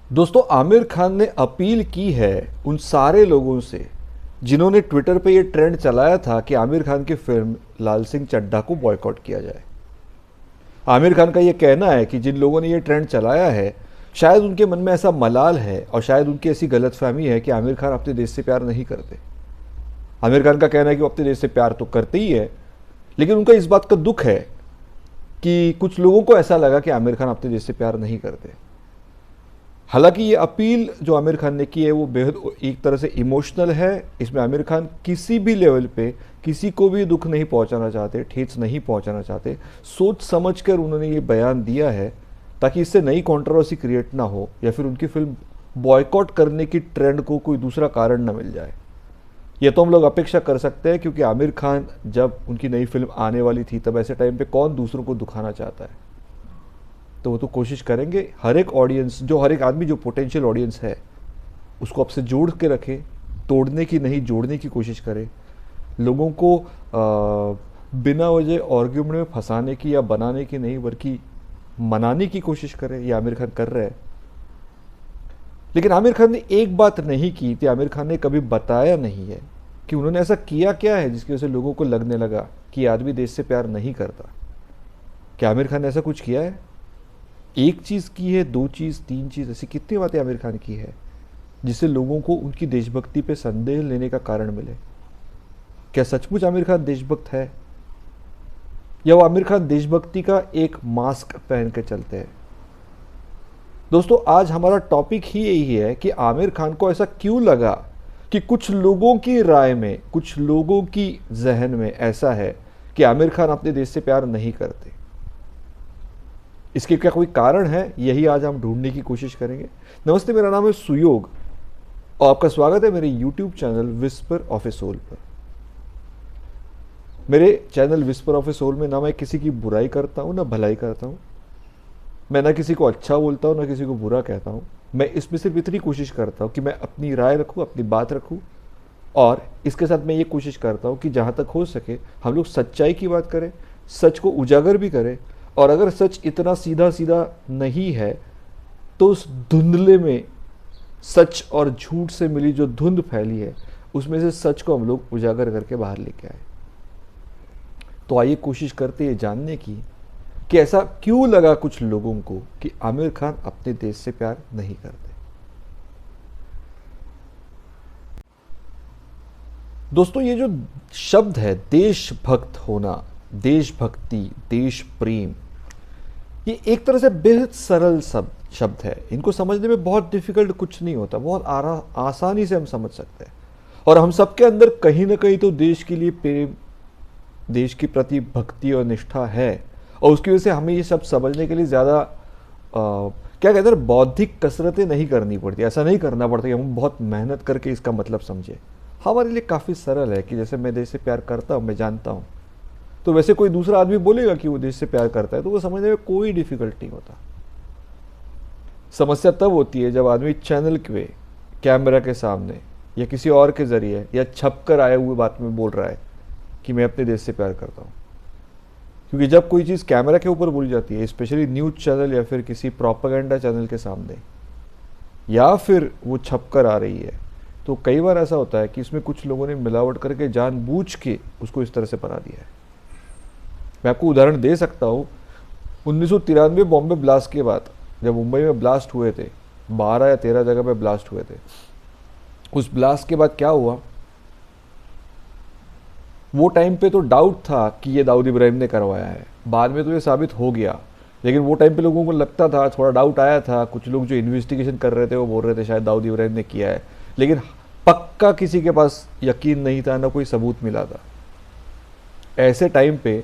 दोस्तों, आमिर खान ने अपील की है उन सारे लोगों से जिन्होंने ट्विटर पे ये ट्रेंड चलाया था कि आमिर खान की फिल्म लाल सिंह चड्ढा को बॉयकॉट किया जाए। आमिर खान का ये कहना है कि जिन लोगों ने ये ट्रेंड चलाया है, शायद उनके मन में ऐसा मलाल है और शायद उनकी ऐसी गलतफहमी है कि आमिर खान अपने देश से प्यार नहीं करते। आमिर खान का कहना है कि वो अपने देश से प्यार तो करते ही है, लेकिन उनका इस बात का दुख है कि कुछ लोगों को ऐसा लगा कि आमिर खान अपने देश से प्यार नहीं करते। हालांकि ये अपील जो आमिर खान ने की है वो बेहद एक तरह से इमोशनल है। इसमें आमिर खान किसी भी लेवल पे किसी को भी दुख नहीं पहुंचाना चाहते, ठेस नहीं पहुंचाना चाहते। सोच समझकर उन्होंने ये बयान दिया है ताकि इससे नई कंट्रोवर्सी क्रिएट ना हो या फिर उनकी फिल्म बॉयकॉट करने की ट्रेंड को कोई दूसरा कारण ना मिल जाए। ये तो हम लोग अपेक्षा कर सकते हैं, क्योंकि आमिर खान जब उनकी नई फिल्म आने वाली थी तब ऐसे टाइम पे कौन दूसरों को दुखाना चाहता है। तो वो तो कोशिश करेंगे हर एक ऑडियंस, जो हर एक आदमी जो पोटेंशियल ऑडियंस है उसको आपसे जोड़ के रखे, तोड़ने की नहीं जोड़ने की कोशिश करे। लोगों को बिना वजह आर्ग्यूमेंट में फंसाने की या बनाने की नहीं बल्कि मनाने की कोशिश करे। ये आमिर खान कर रहे हैं। लेकिन आमिर खान ने एक बात नहीं की थी, आमिर खान ने कभी बताया नहीं है कि उन्होंने ऐसा किया क्या है जिसकी वजह से लोगों को लगने लगा कि ये आदमी देश से प्यार नहीं करता। क्या आमिर खान ने ऐसा कुछ किया है? एक चीज़ की है, दो चीज़, तीन चीज़, ऐसी कितनी बातें आमिर खान की है जिससे लोगों को उनकी देशभक्ति पे संदेह लेने का कारण मिले। क्या सचमुच आमिर खान देशभक्त है, या वो आमिर खान देशभक्ति का एक मास्क पहन के चलते हैं? दोस्तों, आज हमारा टॉपिक ही यही है कि आमिर खान को ऐसा क्यों लगा कि कुछ लोगों की राय में, कुछ लोगों की जहन में ऐसा है कि आमिर खान अपने देश से प्यार नहीं करते। इसके क्या कोई कारण है? यही आज हम ढूंढने की कोशिश करेंगे। नमस्ते, मेरा नाम है सुयोग और आपका स्वागत है मेरे YouTube channel whisper of a soul पर। मेरे channel whisper of a soul में ना मैं किसी की बुराई करता हूँ ना भलाई करता हूँ। मैं ना किसी को अच्छा बोलता हूँ ना किसी को बुरा कहता हूँ। मैं इसमें सिर्फ इतनी कोशिश करता हूँ कि मैं अपनी राय रखूँ, अपनी बात रखूँ, और इसके साथ मैं ये कोशिश करता हूँ कि जहाँ तक हो सके हम लोग सच्चाई की बात करें, सच को उजागर भी करें। और अगर सच इतना सीधा सीधा नहीं है तो उस धुंधले में सच और झूठ से मिली जो धुंध फैली है उसमें से सच को हम लोग उजागर करके बाहर लेके आए। तो आइए कोशिश करते हैं जानने की कि ऐसा क्यों लगा कुछ लोगों को कि आमिर खान अपने देश से प्यार नहीं करते। दोस्तों, ये जो शब्द है देशभक्त होना, देशभक्ति, देश प्रेम, ये एक तरह से बेहद सरल शब्द है। इनको समझने में बहुत डिफिकल्ट कुछ नहीं होता, बहुत आसानी से हम समझ सकते हैं। और हम सबके अंदर कहीं ना कहीं तो देश के लिए प्रेम, देश के प्रति भक्ति और निष्ठा है, और उसकी वजह से हमें ये सब समझने के लिए ज़्यादा क्या कहते हैं, बौद्धिक कसरतें नहीं करनी पड़ती। ऐसा नहीं करना पड़ता कि हम बहुत मेहनत करके इसका मतलब समझें। हमारे लिए काफ़ी सरल है कि जैसे मैं देश से प्यार करता हूँ, मैं जानता हूँ, तो वैसे कोई दूसरा आदमी बोलेगा कि वो देश से प्यार करता है तो वो समझने में कोई डिफिकल्ट नहीं होता। समस्या तब होती है जब आदमी चैनल पे, कैमरा के सामने या किसी और के जरिए या छपकर आए हुए बात में बोल रहा है कि मैं अपने देश से प्यार करता हूँ। क्योंकि जब कोई चीज़ कैमरा के ऊपर बोली जाती है, स्पेशली न्यूज़ चैनल या फिर किसी प्रोपेगेंडा चैनल के सामने, या फिर वो छपकर आ रही है, तो कई बार ऐसा होता है कि इसमें कुछ लोगों ने मिलावट करके जानबूझ के उसको इस तरह से बना दिया है। मैं आपको उदाहरण दे सकता हूँ। 1993 बॉम्बे ब्लास्ट के बाद जब मुंबई में ब्लास्ट हुए थे, 12 या 13 जगह पे ब्लास्ट हुए थे, उस ब्लास्ट के बाद क्या हुआ, वो टाइम पे तो डाउट था कि ये दाऊद इब्राहिम ने करवाया है। बाद में तो ये साबित हो गया, लेकिन वो टाइम पे लोगों को लगता था, थोड़ा डाउट आया था। कुछ लोग जो इन्वेस्टिगेशन कर रहे थे वो बोल रहे थे शायद दाऊद इब्राहिम ने किया है, लेकिन पक्का किसी के पास यकीन नहीं था, ना कोई सबूत मिला था। ऐसे टाइम पे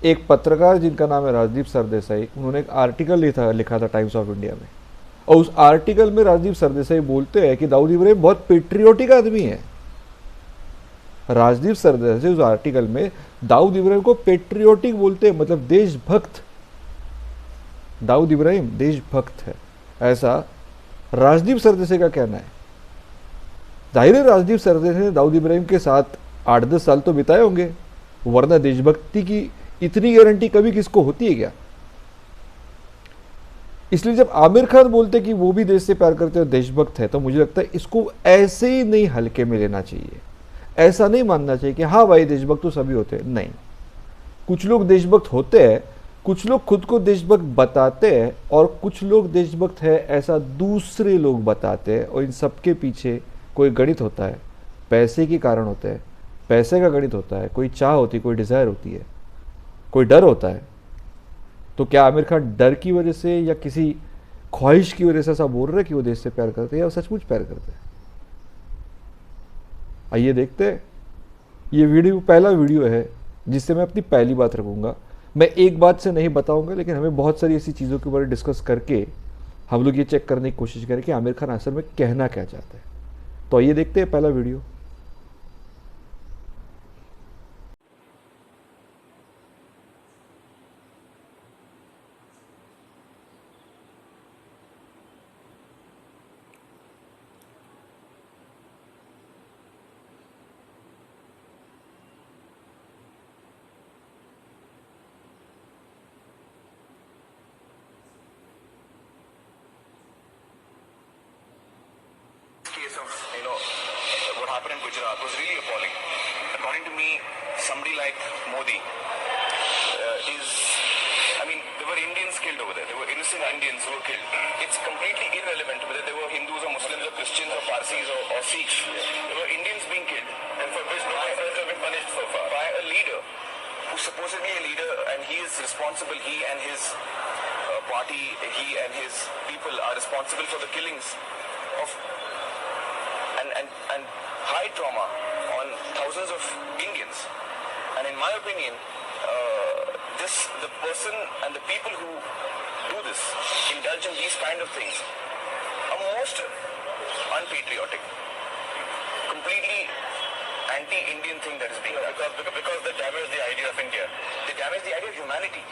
एक पत्रकार जिनका नाम है राजदीप सरदेसाई, उन्होंने एक आर्टिकल लिखा था टाइम्स ऑफ इंडिया में, और उस आर्टिकल में राजदीप सरदेसाई बोलते हैं कि दाऊद इब्राहिम बहुत पेट्रियोटिक आदमी है। राजदीप सरदेसाई उस आर्टिकल में दाऊद इब्राहिम को पेट्रियोटिक बोलते हैं, मतलब देशभक्त। दाऊद इब्राहिम देशभक्त है, ऐसा राजदीप सरदेसाई का कहना है। जाहिर है राजदीप सरदेसाई ने दाऊद इब्राहिम के साथ 8-10 साल तो बिताए होंगे, वरना देशभक्ति की इतनी गारंटी कभी किसको होती है क्या? इसलिए जब आमिर खान बोलते कि वो भी देश से प्यार करते हैं और देशभक्त है, तो मुझे लगता है इसको ऐसे ही नहीं हल्के में लेना चाहिए। ऐसा नहीं मानना चाहिए कि हाँ भाई देशभक्त तो सभी होते हैं। नहीं, कुछ लोग देशभक्त होते हैं, कुछ लोग खुद को देशभक्त बताते हैं, और कुछ लोग देशभक्त है ऐसा दूसरे लोग बताते हैं। और इन सबके पीछे कोई गणित होता है, पैसे के कारण होता है, पैसे का गणित होता है, कोई चाह होती है, कोई डिज़ायर होती है, कोई डर होता है। तो क्या आमिर खान डर की वजह से या किसी ख्वाहिश की वजह से ऐसा बोल रहे हैं कि वो देश से प्यार करते हैं, या सचमुच प्यार करते हैं? आइए देखते हैं। ये वीडियो पहला वीडियो है जिससे मैं अपनी पहली बात रखूंगा। मैं एक बात से नहीं बताऊंगा, लेकिन हमें बहुत सारी ऐसी चीज़ों के बारे में डिस्कस करके हम लोग ये चेक करने की कोशिश करें कि आमिर खान असल में कहना क्या चाहते हैं। तो आइए देखते हैं पहला video. Case of what happened in Gujarat was really appalling. According to me, somebody like Modi there were Indians killed over there. There were innocent Indians who were killed. It's completely irrelevant whether they were Hindus or Muslims or Christians or Parsis or Sikhs. There were Indians being killed, and for which no offense have been punished so far by a leader who's supposedly a leader, and he is responsible. He and his party, he and his people are responsible for the killings of and high trauma on thousands of Indians. And in my opinion, the person and the people who do this, indulge in these kind of things, are most unpatriotic, completely anti-Indian thing that is being done. Because they damage the idea of India. They damage the idea of humanity,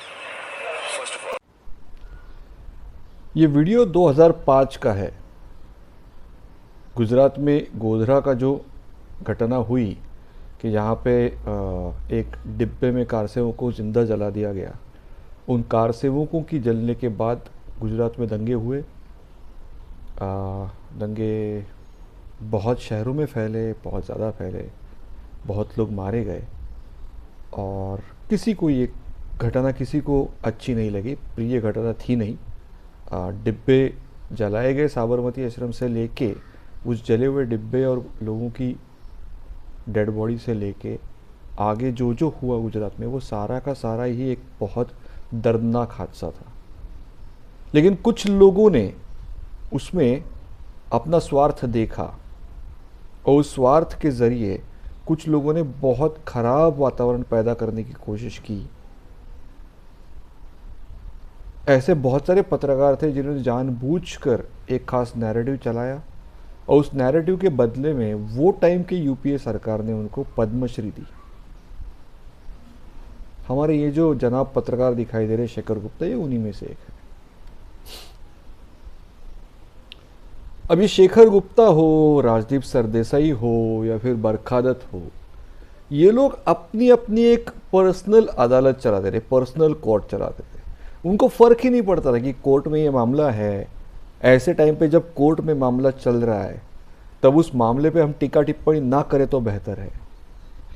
first of all. ये video 2005 का है। गुजरात में गोधरा का जो घटना हुई कि जहाँ पे एक डिब्बे में कारसेवकों को जिंदा जला दिया गया। उन कारसेवकों की जलने के बाद गुजरात में दंगे हुए। दंगे बहुत शहरों में फैले, बहुत ज़्यादा फैले, बहुत लोग मारे गए, और किसी को ये घटना किसी को अच्छी नहीं लगी, प्रिय घटना थी नहीं। डिब्बे जलाए गए साबरमती आश्रम से लेके, उस जले हुए डिब्बे और लोगों की डेड बॉडी से लेके आगे जो जो हुआ गुजरात में, वो सारा का सारा ही एक बहुत दर्दनाक हादसा था। लेकिन कुछ लोगों ने उसमें अपना स्वार्थ देखा, और उस स्वार्थ के ज़रिए कुछ लोगों ने बहुत ख़राब वातावरण पैदा करने की कोशिश की। ऐसे बहुत सारे पत्रकार थे जिन्होंने जानबूझकर एक खास नैरेटिव चलाया, और उस नैरेटिव के बदले में वो टाइम के यूपीए सरकार ने उनको पद्मश्री दी। हमारे ये जो जनाब पत्रकार दिखाई दे रहे शेखर गुप्ता, ये उन्हीं में से एक है। अब ये शेखर गुप्ता हो, राजदीप सरदेसाई हो, या फिर बरखा दत्त हो, ये लोग अपनी अपनी एक पर्सनल अदालत चलाते थे, पर्सनल कोर्ट चलाते थे। उनको फ़र्क ही नहीं पड़ता था कि कोर्ट में ये मामला है। ऐसे टाइम पे जब कोर्ट में मामला चल रहा है, तब उस मामले पे हम टीका टिप्पणी ना करें तो बेहतर है।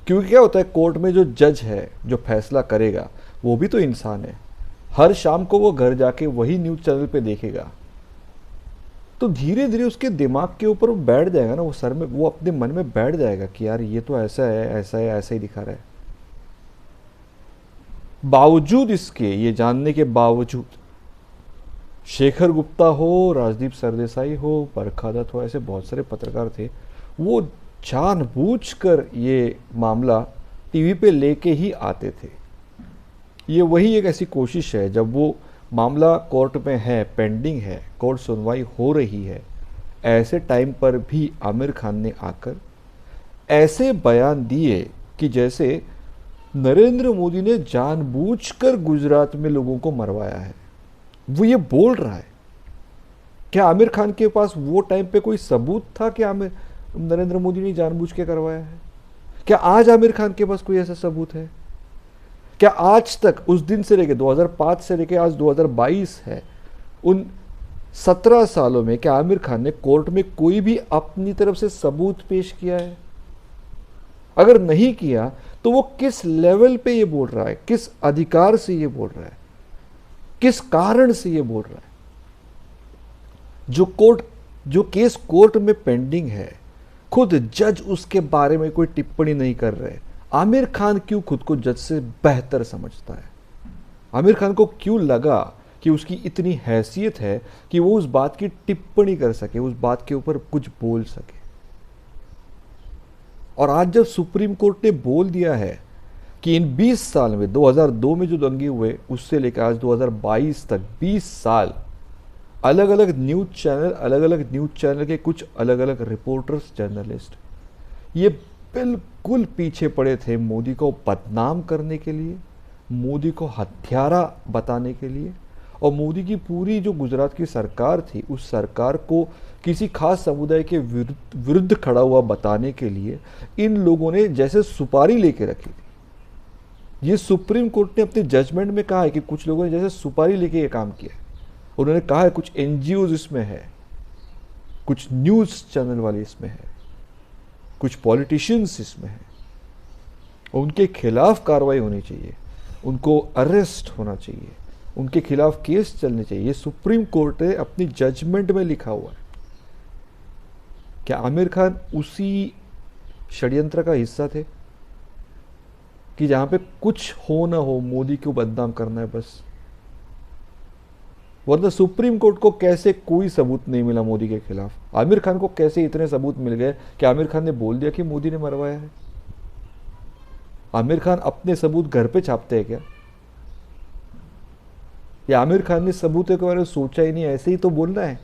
क्योंकि क्या होता है, कोर्ट में जो जज है जो फैसला करेगा, वो भी तो इंसान है। हर शाम को वो घर जाके वही न्यूज़ चैनल पे देखेगा, तो धीरे धीरे उसके दिमाग के ऊपर वो बैठ जाएगा ना, वो सर में, वो अपने मन में बैठ जाएगा कि यार ये तो ऐसा है, ऐसा है, ऐसा ही दिखा रहा है। बावजूद इसके, ये जानने के बावजूद, शेखर गुप्ता हो, राजदीप सरदेसाई हो, बरखा दत्त हो, ऐसे बहुत सारे पत्रकार थे, वो जानबूझकर ये मामला टीवी पे लेके ही आते थे। ये वही एक ऐसी कोशिश है, जब वो मामला कोर्ट में है, पेंडिंग है, कोर्ट सुनवाई हो रही है, ऐसे टाइम पर भी आमिर खान ने आकर ऐसे बयान दिए कि जैसे नरेंद्र मोदी ने जानबूझकर गुजरात में लोगों को मरवाया है। वो ये बोल रहा है। क्या आमिर खान के पास वो टाइम पे कोई सबूत था कि नरेंद्र मोदी ने जानबूझ के करवाया है? क्या आज आमिर खान के पास कोई ऐसा सबूत है? क्या आज तक, उस दिन से लेके 2005 से लेके आज 2022 है, उन 17 सालों में क्या आमिर खान ने कोर्ट में कोई भी अपनी तरफ से सबूत पेश किया है? अगर नहीं किया तो वो किस लेवल पे ये बोल रहा है, किस अधिकार से ये बोल रहा है, किस कारण से ये बोल रहा है? जो केस कोर्ट में पेंडिंग है, खुद जज उसके बारे में कोई टिप्पणी नहीं कर रहे। आमिर खान क्यों खुद को जज से बेहतर समझता है? आमिर खान को क्यों लगा कि उसकी इतनी हैसियत है कि वो उस बात की टिप्पणी कर सके, उस बात के ऊपर कुछ बोल सके? और आज जब सुप्रीम कोर्ट ने बोल दिया है कि इन 20 साल में, 2002 में जो दंगे हुए उससे लेकर आज 2022 तक 20 साल, अलग अलग न्यूज़ चैनल के कुछ अलग अलग रिपोर्टर्स, जर्नलिस्ट ये बिल्कुल पीछे पड़े थे मोदी को बदनाम करने के लिए, मोदी को हत्यारा बताने के लिए, और मोदी की पूरी जो गुजरात की सरकार थी उस सरकार को किसी खास समुदाय के विरुद्ध खड़ा हुआ बताने के लिए इन लोगों ने जैसे सुपारी लेके रखी थी। ये सुप्रीम कोर्ट ने अपने जजमेंट में कहा है कि कुछ लोगों ने जैसे सुपारी लेके ये काम किया है। उन्होंने कहा है कुछ एनजीओज इसमें है, कुछ न्यूज़ चैनल वाले इसमें है, कुछ पॉलिटिशियंस इसमें है, और उनके खिलाफ कार्रवाई होनी चाहिए, उनको अरेस्ट होना चाहिए, उनके खिलाफ केस चलने चाहिए। ये सुप्रीम कोर्ट ने अपनी जजमेंट में लिखा हुआ है। क्या आमिर खान उसी षड्यंत्र का हिस्सा थे कि जहां पे कुछ हो ना हो मोदी को बदनाम करना है बस? वरना सुप्रीम कोर्ट को कैसे कोई सबूत नहीं मिला मोदी के खिलाफ? आमिर खान को कैसे इतने सबूत मिल गए कि आमिर खान ने बोल दिया कि मोदी ने मरवाया है? आमिर खान अपने सबूत घर पे छापते हैं क्या? या आमिर खान ने सबूतों के बारे में सोचा ही नहीं, ऐसे ही तो बोलना है?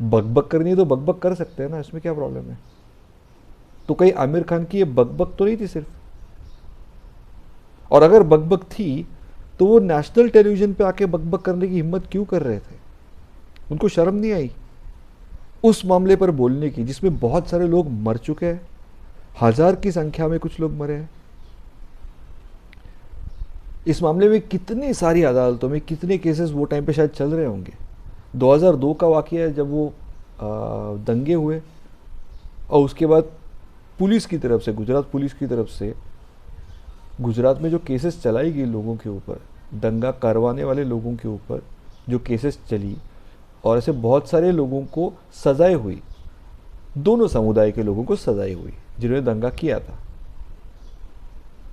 बकबक करनी है तो बकबक कर सकते हैं ना, इसमें क्या प्रॉब्लम है? तो कहीं आमिर खान की ये बकबक तो नहीं थी सिर्फ? और अगर बकबक थी तो वो नेशनल टेलीविजन पे आके बकबक करने की हिम्मत क्यों कर रहे थे? उनको शर्म नहीं आई उस मामले पर बोलने की जिसमें बहुत सारे लोग मर चुके हैं, 1000 की संख्या में कुछ लोग मरे हैं? इस मामले में कितनी सारी अदालतों में कितने केसेस वो टाइम पे शायद चल रहे होंगे। 2002 का वाकया है जब वो दंगे हुए, और उसके बाद पुलिस की तरफ से, गुजरात पुलिस की तरफ से गुजरात में जो केसेस चलाई गई लोगों के ऊपर, दंगा करवाने वाले लोगों के ऊपर जो केसेस चली, और ऐसे बहुत सारे लोगों को सजाएं हुई, दोनों समुदाय के लोगों को सजाएं हुई जिन्होंने दंगा किया था।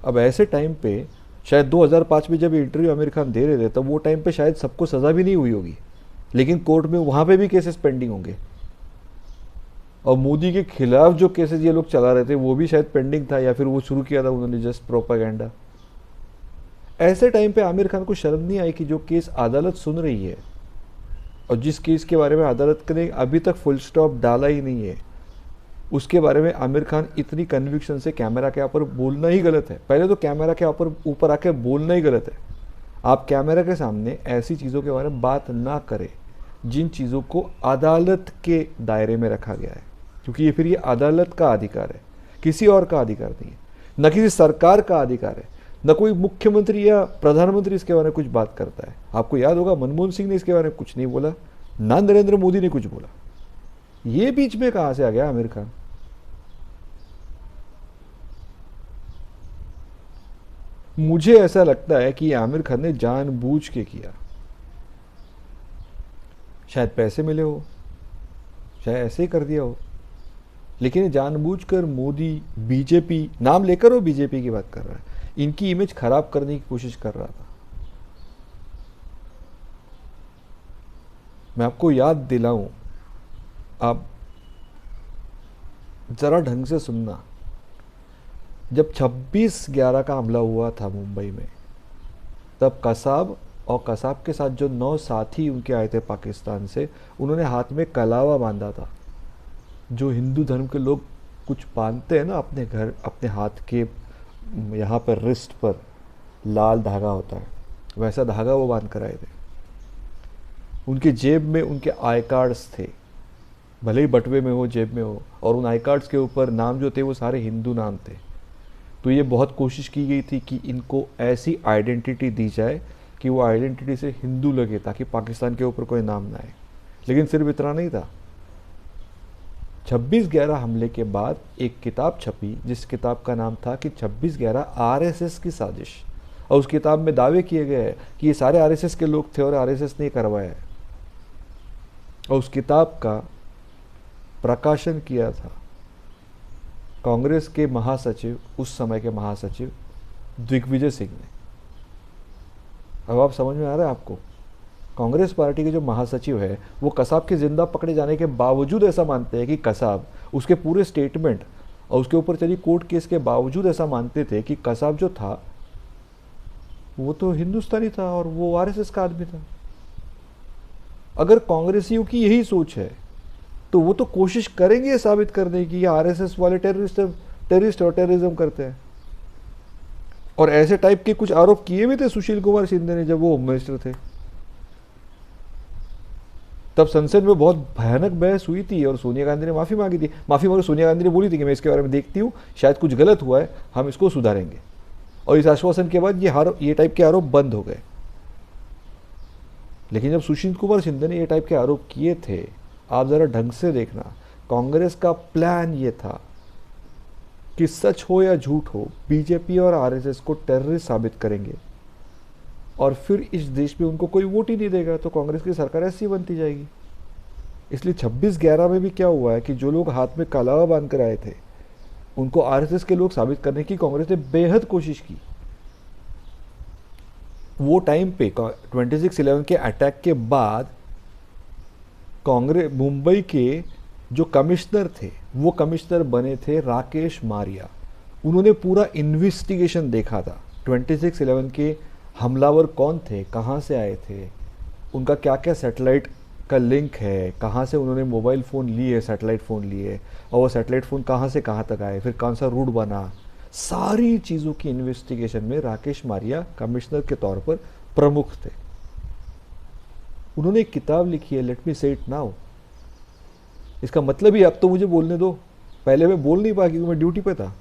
अब ऐसे टाइम पे शायद 2005 में जब इंटरव्यू आमिर खान दे रहे थे तब वो टाइम पे शायद सबको सज़ा भी नहीं हुई होगी, लेकिन कोर्ट में वहाँ पे भी केसेस पेंडिंग होंगे, और मोदी के खिलाफ जो केसेस ये लोग चला रहे थे वो भी शायद पेंडिंग था, या फिर वो शुरू किया था उन्होंने जस्ट प्रोपागेंडा। ऐसे टाइम पे आमिर खान को शर्म नहीं आई कि जो केस अदालत सुन रही है, और जिस केस के बारे में अदालत ने अभी तक फुल स्टॉप डाला ही नहीं है, उसके बारे में आमिर खान इतनी कन्विक्शन से कैमरा के ऊपर बोलना ही गलत है। पहले तो कैमरा के ऊपर आके बोलना ही गलत है। आप कैमरा के सामने ऐसी चीज़ों के बारे में बात ना करें जिन चीज़ों को अदालत के दायरे में रखा गया है, क्योंकि ये फिर ये अदालत का अधिकार है, किसी और का अधिकार नहीं है, न किसी सरकार का अधिकार है, न कोई मुख्यमंत्री या प्रधानमंत्री इसके बारे में कुछ बात करता है। आपको याद होगा मनमोहन सिंह ने इसके बारे में कुछ नहीं बोला, ना नरेंद्र मोदी ने कुछ बोला। ये बीच में कहाँ से आ गया आमिर खान? मुझे ऐसा लगता है कि आमिर खान ने जानबूझ के किया। शायद पैसे मिले हो, शायद ऐसे ही कर दिया हो, लेकिन ये जानबूझकर मोदी, बीजेपी नाम लेकर वो बीजेपी की बात कर रहा है, इनकी इमेज खराब करने की कोशिश कर रहा था। मैं आपको याद दिलाऊं, आप जरा ढंग से सुनना। जब 26/11 का हमला हुआ था मुंबई में, तब कसाब और कसाब के साथ जो 9 साथी उनके आए थे पाकिस्तान से, उन्होंने हाथ में कलावा बांधा था। जो हिंदू धर्म के लोग कुछ बांधते हैं ना अपने घर, अपने हाथ के यहाँ पर रिस्ट पर लाल धागा होता है, वैसा धागा वो बांध कर आए थे। उनके जेब में उनके आई कार्ड्स थे, भले ही बटुए में हो, जेब में हो, और उन आई कार्ड्स के ऊपर नाम जो थे वो सारे हिंदू नाम थे। तो ये बहुत कोशिश की गई थी कि इनको ऐसी आइडेंटिटी दी जाए कि वो आइडेंटिटी से हिंदू लगे, ताकि पाकिस्तान के ऊपर कोई नाम ना आए। लेकिन सिर्फ इतना नहीं था। 26/11 हमले के बाद एक किताब छपी जिस किताब का नाम था कि 26/11 आरएसएस की साजिश, और उस किताब में दावे किए गए हैं कि ये सारे आरएसएस के लोग थे और आरएसएस ने करवाया है। और उस किताब का प्रकाशन किया था कांग्रेस के महासचिव, उस समय के महासचिव दिग्विजय सिंह ने। अब आप समझ में आ रहा है आपको, कांग्रेस पार्टी के जो महासचिव है वो कसाब के जिंदा पकड़े जाने के बावजूद ऐसा मानते हैं कि कसाब, उसके पूरे स्टेटमेंट और उसके ऊपर चली कोर्ट केस के बावजूद ऐसा मानते थे कि कसाब जो था वो तो हिंदुस्तानी था और वो आरएसएस का आदमी था। अगर कांग्रेसियों की यही सोच है तो वो तो कोशिश करेंगे साबित करने की आरएसएस वाले टेररिस्ट और टेररिज्म करते हैं। और ऐसे टाइप के कुछ आरोप किए भी थे सुशील कुमार शिंदे ने जब वो होम मिनिस्टर थे। तब संसद में बहुत भयानक बहस हुई थी और सोनिया गांधी ने माफी मांगी थी। माफी मांगी सोनिया गांधी ने बोली थी कि मैं इसके बारे में देखती हूँ, शायद कुछ गलत हुआ है, हम इसको सुधारेंगे। और इस आश्वासन के बाद ये टाइप के आरोप बंद हो गए। लेकिन जब सुशील कुमार शिंदे ने ये टाइप के आरोप किए थे, आप जरा ढंग से देखना, कांग्रेस का प्लान ये था कि सच हो या झूठ हो बीजेपी और आरएसएस को टेररिस्ट साबित करेंगे और फिर इस देश में उनको कोई वोट ही नहीं देगा तो कांग्रेस की सरकार ऐसी बनती जाएगी। इसलिए 26/11 में भी क्या हुआ है कि जो लोग हाथ में कलावा बांध कर आए थे उनको आरएसएस के लोग साबित करने की कांग्रेस ने बेहद कोशिश की। वो टाइम पे 26/11 के अटैक के बाद कांग्रेस मुंबई के जो कमिश्नर थे वो कमिश्नर बने थे राकेश मारिया। उन्होंने पूरा इन्वेस्टिगेशन देखा था 26/11 के हमलावर कौन थे, कहाँ से आए थे, उनका क्या क्या सैटेलाइट का लिंक है, कहाँ से उन्होंने मोबाइल फ़ोन लिए, सैटेलाइट फ़ोन लिए, और वो सैटेलाइट फ़ोन कहाँ से कहाँ तक आए, फिर कौन सा रूट बना। सारी चीज़ों की इन्वेस्टिगेशन में राकेश मारिया कमिश्नर के तौर पर प्रमुख थे। उन्होंने एक किताब लिखी है, लेट मी से इट नाउ। इसका मतलब ही अब तो मुझे बोलने दो, पहले मैं बोल नहीं पाया क्योंकि मैं ड्यूटी पे था।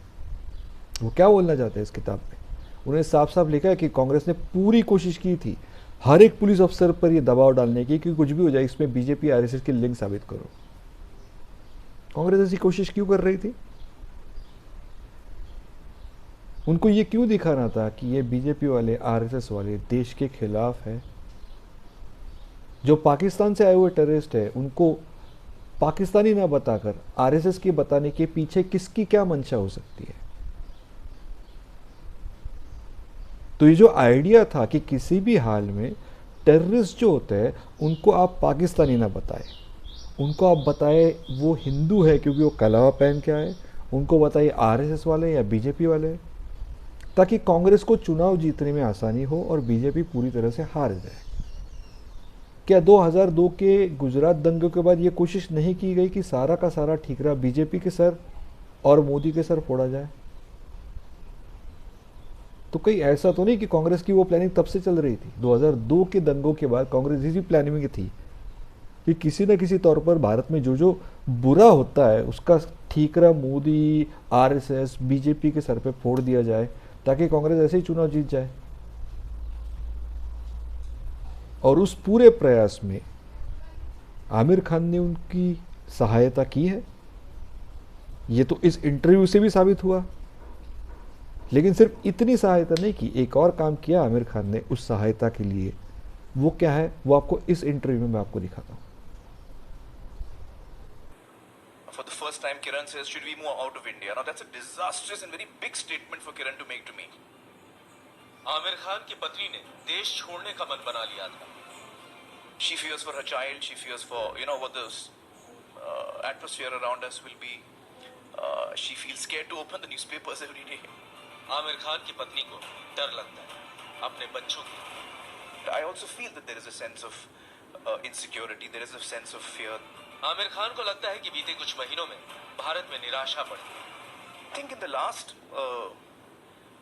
वो क्या बोलना चाहते हैं इस किताब में? उन्होंने साफ साफ लिखा है कि कांग्रेस ने पूरी कोशिश की थी हर एक पुलिस अफसर पर यह दबाव डालने की कि कुछ भी हो जाए इसमें बीजेपी आरएसएस की लिंक साबित करो। कांग्रेस ऐसी कोशिश क्यों कर रही थी? उनको ये क्यों दिखाना था कि ये बीजेपी वाले, आरएसएस वाले देश के खिलाफ है? जो पाकिस्तान से आए हुए टेररिस्ट है उनको पाकिस्तानी ना बताकर आरएसएस के बताने के पीछे किसकी क्या मंशा हो सकती है? तो ये जो आइडिया था कि किसी भी हाल में टेररिस्ट जो होते हैं उनको आप पाकिस्तानी ना बताएं, उनको आप बताएं वो हिंदू है क्योंकि वो कलावा पहन के आए, उनको बताइए आरएसएस वाले या बीजेपी वाले, ताकि कांग्रेस को चुनाव जीतने में आसानी हो और बीजेपी पूरी तरह से हार जाए। क्या 2002 के गुजरात दंगों के बाद ये कोशिश नहीं की गई कि सारा का सारा ठीकरा बीजेपी के सर और मोदी के सर फोड़ा जाए? तो कहीं ऐसा तो नहीं कि कांग्रेस की वो प्लानिंग तब से चल रही थी? 2002 के दंगों के बाद कांग्रेस इसी प्लानिंग में थी कि किसी न किसी तौर पर भारत में जो जो बुरा होता है उसका ठीकरा मोदी, आरएसएस, बीजेपी के सर पे फोड़ दिया जाए ताकि कांग्रेस ऐसे ही चुनाव जीत जाए। और उस पूरे प्रयास में आमिर खान ने उनकी सहायता की है, ये तो इस इंटरव्यू से भी साबित हुआ। लेकिन सिर्फ इतनी सहायता नहीं की, एक और काम किया आमिर खान ने उस सहायता के लिए। वो क्या है वो आपको इस इंटरव्यू में मैं आपको दिखाता हूँ। For the first time, Kiran says, should we move out of India? Now that's a disastrous and very big statement for Kiran to make to me. Aamir Khan की पत्नी ने देश छोड़ने का मन बना लिया था। She fears for her child. She fears for, what the atmosphere around us will be. She feels scared to open the newspapers every day. Aamir Khan की पत्नी को डर लगता है अपने बच्चों की। I also feel that there is a sense of insecurity. There is a sense of fear. Aamir Khan को लगता है कि बीते कुछ महीनों में भारत में निराशा बढ़ी। I think in the last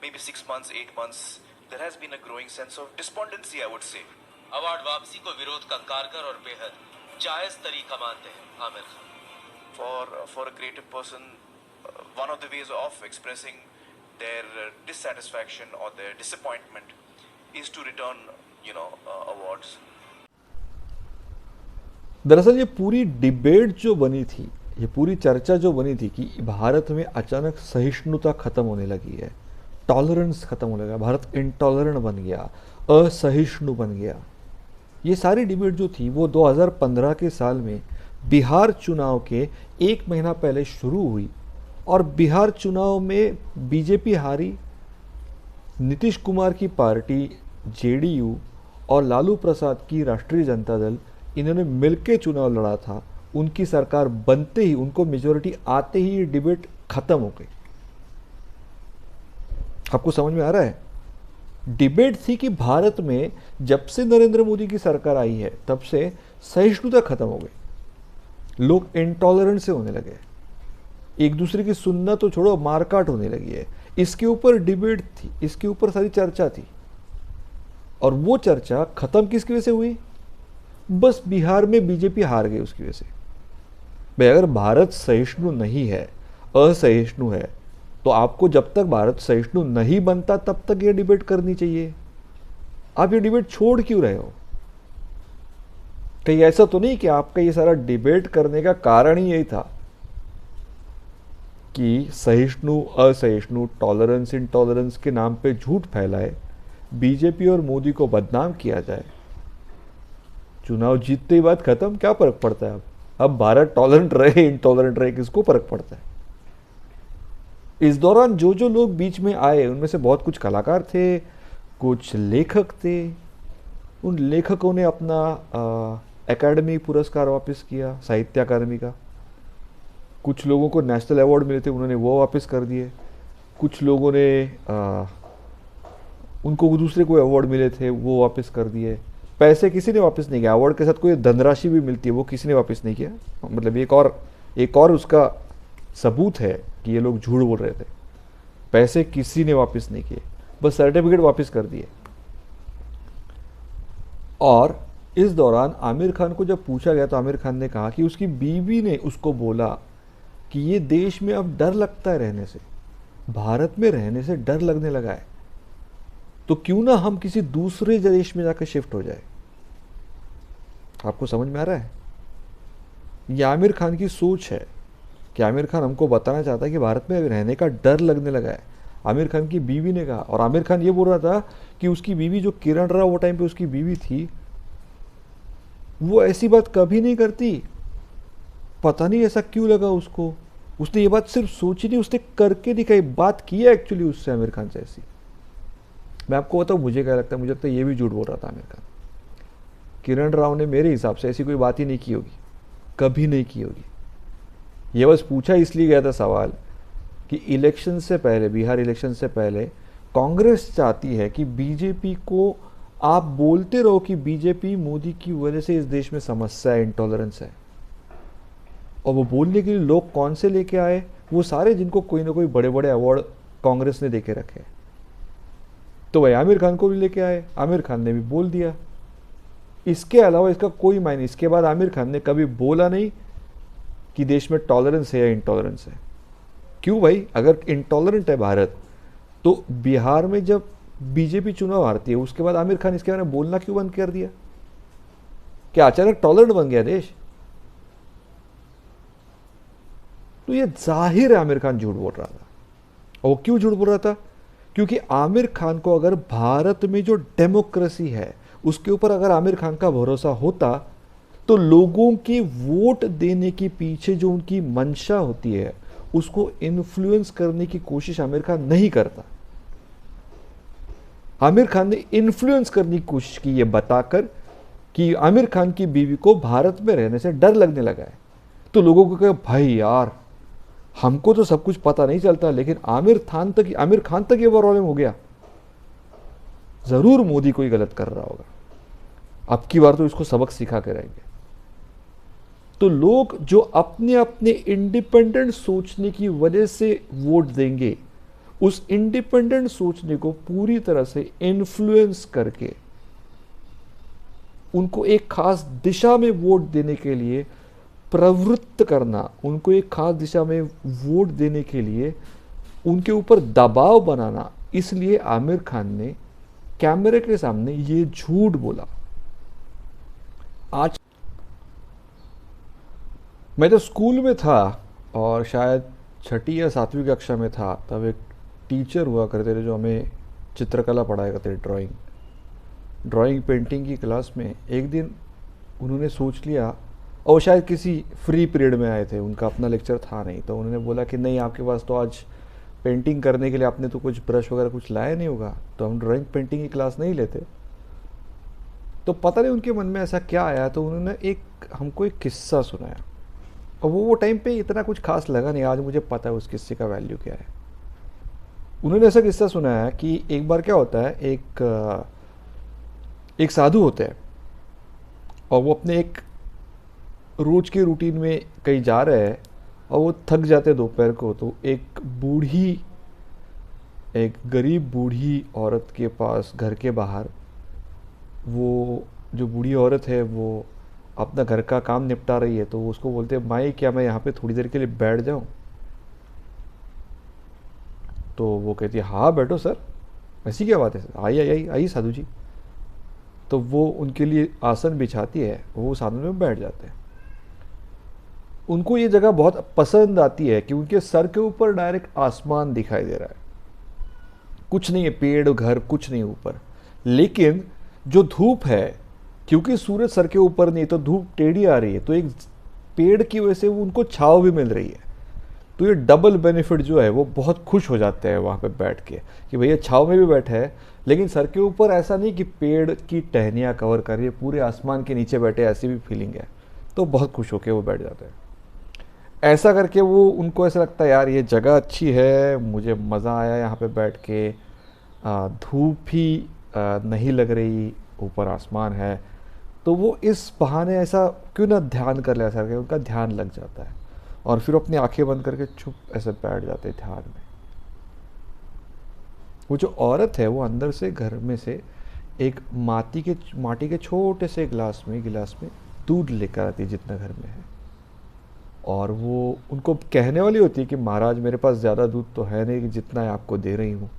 maybe 6 months, 8 months, there has been a growing sense of despondency, I would say. Award वापसी को विरोध का कारगर और बेहद जायज तरीका मानते हैं Aamir Khan. For a creative person, one of the ways of expressing their dissatisfaction or their disappointment is to return, awards. दरअसल ये पूरी डिबेट जो बनी थी, ये पूरी चर्चा जो बनी थी कि भारत में अचानक सहिष्णुता खत्म होने लगी है, टॉलरेंस खत्म होने लगा, भारत इंटॉलरेंट बन गया, असहिष्णु बन गया, ये सारी डिबेट जो थी वो 2015 के साल में बिहार चुनाव के 1 महीना पहले शुरू हुई। और बिहार चुनाव में बीजेपी हारी, नीतीश कुमार की पार्टी जेडीयू और लालू प्रसाद की राष्ट्रीय जनता दल, इन्होंने मिलकर चुनाव लड़ा था। उनकी सरकार बनते ही, उनको मेजोरिटी आते ही ये डिबेट खत्म हो गई। आपको समझ में आ रहा है? डिबेट थी कि भारत में जब से नरेंद्र मोदी की सरकार आई है तब से सहिष्णुता खत्म हो गई, लोग इंटॉलरेंट से होने लगे, एक दूसरे की सुनना तो छोड़ो, मारकाट होने लगी है। इसके ऊपर डिबेट थी, इसके ऊपर सारी चर्चा थी। और वो चर्चा खत्म किसकी वजह से हुई? बस बिहार में बीजेपी हार गई उसकी वजह से। भाई अगर भारत सहिष्णु नहीं है, असहिष्णु है, तो आपको जब तक भारत सहिष्णु नहीं बनता तब तक ये डिबेट करनी चाहिए। आप ये डिबेट छोड़ क्यों रहे हो? कहीं ऐसा तो नहीं कि आपका ये सारा डिबेट करने का कारण ही यही था कि सहिष्णु असहिष्णु, टॉलरेंस इंटॉलरेंस के नाम पे झूठ फैलाए, बीजेपी और मोदी को बदनाम किया जाए, चुनाव जीतते ही बात खत्म, क्या फर्क पड़ता है? अब भारत टॉलरेंट रहे इंटॉलरेंट रहे, किसको फर्क पड़ता है? इस दौरान जो जो लोग बीच में आए उनमें से बहुत कुछ कलाकार थे, कुछ लेखक थे। उन लेखकों ने अपना एकेडमी पुरस्कार वापस किया, साहित्य अकादमी का। कुछ लोगों को नेशनल अवार्ड मिले थे, उन्होंने वो वापस कर दिए। कुछ लोगों ने उनको दूसरे कोई अवार्ड मिले थे वो वापस कर दिए। पैसे किसी ने वापस नहीं किया, अवार्ड के साथ कोई धनराशि भी मिलती है वो किसी ने वापस नहीं किया। मतलब एक और उसका सबूत है कि ये लोग झूठ बोल रहे थे। पैसे किसी ने वापस नहीं किए, बस सर्टिफिकेट वापस कर दिए। और इस दौरान आमिर खान को जब पूछा गया तो आमिर खान ने कहा कि उसकी बीवी ने उसको बोला कि ये देश में अब डर लगता है रहने से, भारत में रहने से डर लगने लगा है, तो क्यों ना हम किसी दूसरे देश में जाकर शिफ्ट हो जाए। आपको समझ में आ रहा है? ये आमिर खान की सोच है कि आमिर खान हमको बताना चाहता है कि भारत में रहने का डर लगने लगा है। आमिर खान की बीवी ने कहा, और आमिर खान ये बोल रहा था कि उसकी बीवी जो किरण राव वो टाइम पे उसकी बीवी थी, वो ऐसी बात कभी नहीं करती, पता नहीं ऐसा क्यों लगा उसको। उसने ये बात सिर्फ सोची नहीं, उसने करके दिखाई, बात की है एक्चुअली उससे आमिर खान से ऐसी। मैं आपको बताऊँ मुझे क्या लगता है, मुझे लगता है ये भी झूठ बोल रहा था आमिर खान। किरण राव ने मेरे हिसाब से ऐसी कोई बात ही नहीं की होगी, कभी नहीं की होगी। ये बस पूछा इसलिए गया था सवाल कि इलेक्शन से पहले, बिहार इलेक्शन से पहले कांग्रेस चाहती है कि बीजेपी को आप बोलते रहो कि बीजेपी मोदी की वजह से इस देश में समस्या है, इंटॉलरेंस है। और वो बोलने के लिए लोग कौन से लेके आए? वो सारे जिनको कोई ना कोई बड़े बड़े अवार्ड कांग्रेस ने देके रखे। तो भाई आमिर खान को भी लेके आए, आमिर खान ने भी बोल दिया। इसके अलावा इसका कोई मायने, इसके बाद आमिर खान ने कभी बोला नहीं कि देश में टॉलरेंस है या इंटॉलरेंस है। क्यों भाई? अगर इंटॉलरेंट है भारत, तो बिहार में जब बीजेपी चुनाव हारती है उसके बाद आमिर खान इसके बारे में बोलना क्यों बंद कर दिया? क्या अचानक टॉलरेंट बन गया देश? तो ये जाहिर है आमिर खान झूठ बोल रहा था। और वो क्यों झूठ बोल रहा था? क्योंकि आमिर खान को अगर भारत में जो डेमोक्रेसी है उसके ऊपर अगर आमिर खान का भरोसा होता, तो लोगों के वोट देने के पीछे जो उनकी मंशा होती है उसको इन्फ्लुएंस करने की कोशिश आमिर खान नहीं करता। आमिर खान ने इन्फ्लुएंस करने की कोशिश की, ये बताकर कि आमिर खान की बीवी को भारत में रहने से डर लगने लगा है। तो लोगों को कहा भाई यार, हमको तो सब कुछ पता नहीं चलता, लेकिन आमिर खान तक ये प्रॉब्लम हो गया, जरूर मोदी कोई गलत कर रहा होगा, अब की बार तो इसको सबक सिखा के रहेंगे। तो लोग जो अपने अपने इंडिपेंडेंट सोचने की वजह से वोट देंगे, उस इंडिपेंडेंट सोचने को पूरी तरह से इन्फ्लुएंस करके उनको एक खास दिशा में वोट देने के लिए प्रवृत्त करना, उनको एक खास दिशा में वोट देने के लिए उनके ऊपर दबाव बनाना, इसलिए आमिर खान ने कैमरे के सामने ये झूठ बोला। आज मैं जब स्कूल में था और शायद छठी या सातवीं कक्षा में था, तब एक टीचर हुआ करते थे जो हमें चित्रकला पढ़ाया करते थे, ड्राइंग पेंटिंग की क्लास में। एक दिन उन्होंने सोच लिया, और शायद किसी फ्री पीरियड में आए थे, उनका अपना लेक्चर था नहीं, तो उन्होंने बोला कि नहीं आपके पास तो आज पेंटिंग करने के लिए आपने तो कुछ ब्रश वगैरह कुछ लाया नहीं होगा, तो हम ड्राइंग पेंटिंग की क्लास नहीं लेते। तो पता नहीं उनके मन में ऐसा क्या आया, तो उन्होंने हमको एक किस्सा सुनाया, और वो टाइम पे इतना कुछ खास लगा नहीं। आज मुझे पता है उस किस्से का वैल्यू क्या है। उन्होंने ऐसा किस्सा सुनाया कि एक बार क्या होता है, एक साधु होते हैं और वो अपने एक रोज के रूटीन में कहीं जा रहे हैं और वो थक जाते हैं दोपहर को। तो एक गरीब बूढ़ी औरत के पास घर के बाहर, वो जो बूढ़ी औरत है वो अपना घर का काम निपटा रही है, तो वो उसको बोलते हैं, माई क्या मैं यहाँ पे थोड़ी देर के लिए बैठ जाऊँ? तो वो कहती है, हाँ बैठो सर, ऐसी क्या बात है सर, आइए साधु जी। तो वो उनके लिए आसन बिछाती है, वो उस आसन में बैठ जाते हैं। उनको ये जगह बहुत पसंद आती है कि उनके सर के ऊपर डायरेक्ट आसमान दिखाई दे रहा है, कुछ नहीं है, पेड़ घर कुछ नहीं ऊपर, लेकिन जो धूप है, क्योंकि सूरज सर के ऊपर नहीं तो धूप टेढ़ी आ रही है, तो एक पेड़ की वजह से वो उनको छाव भी मिल रही है। तो ये डबल बेनिफिट जो है, वो बहुत खुश हो जाते हैं वहाँ पे बैठ के कि भैया छाव में भी बैठे हैं, लेकिन सर के ऊपर ऐसा नहीं कि पेड़ की टहनियाँ कवर कर रही है, पूरे आसमान के नीचे बैठे, ऐसी भी फीलिंग है। तो बहुत खुश होकर वो बैठ जाते हैं। ऐसा करके वो उनको ऐसा लगता है, यार ये जगह अच्छी है, मुझे मज़ा आया यहाँ पे बैठ के, धूप भी नहीं लग रही, ऊपर आसमान है। तो वो इस बहाने ऐसा क्यों ना ध्यान कर ले, ऐसा करके उनका ध्यान लग जाता है और फिर अपनी आंखें बंद करके चुप ऐसे बैठ जाते हैं ध्यान में। वो जो औरत है वो अंदर से घर में से एक माटी के छोटे से गिलास में दूध लेकर आती है जितना घर में है, और वो उनको कहने वाली होती है कि महाराज मेरे पास ज़्यादा दूध तो है नहीं कि जितना है आपको दे रही हूँ।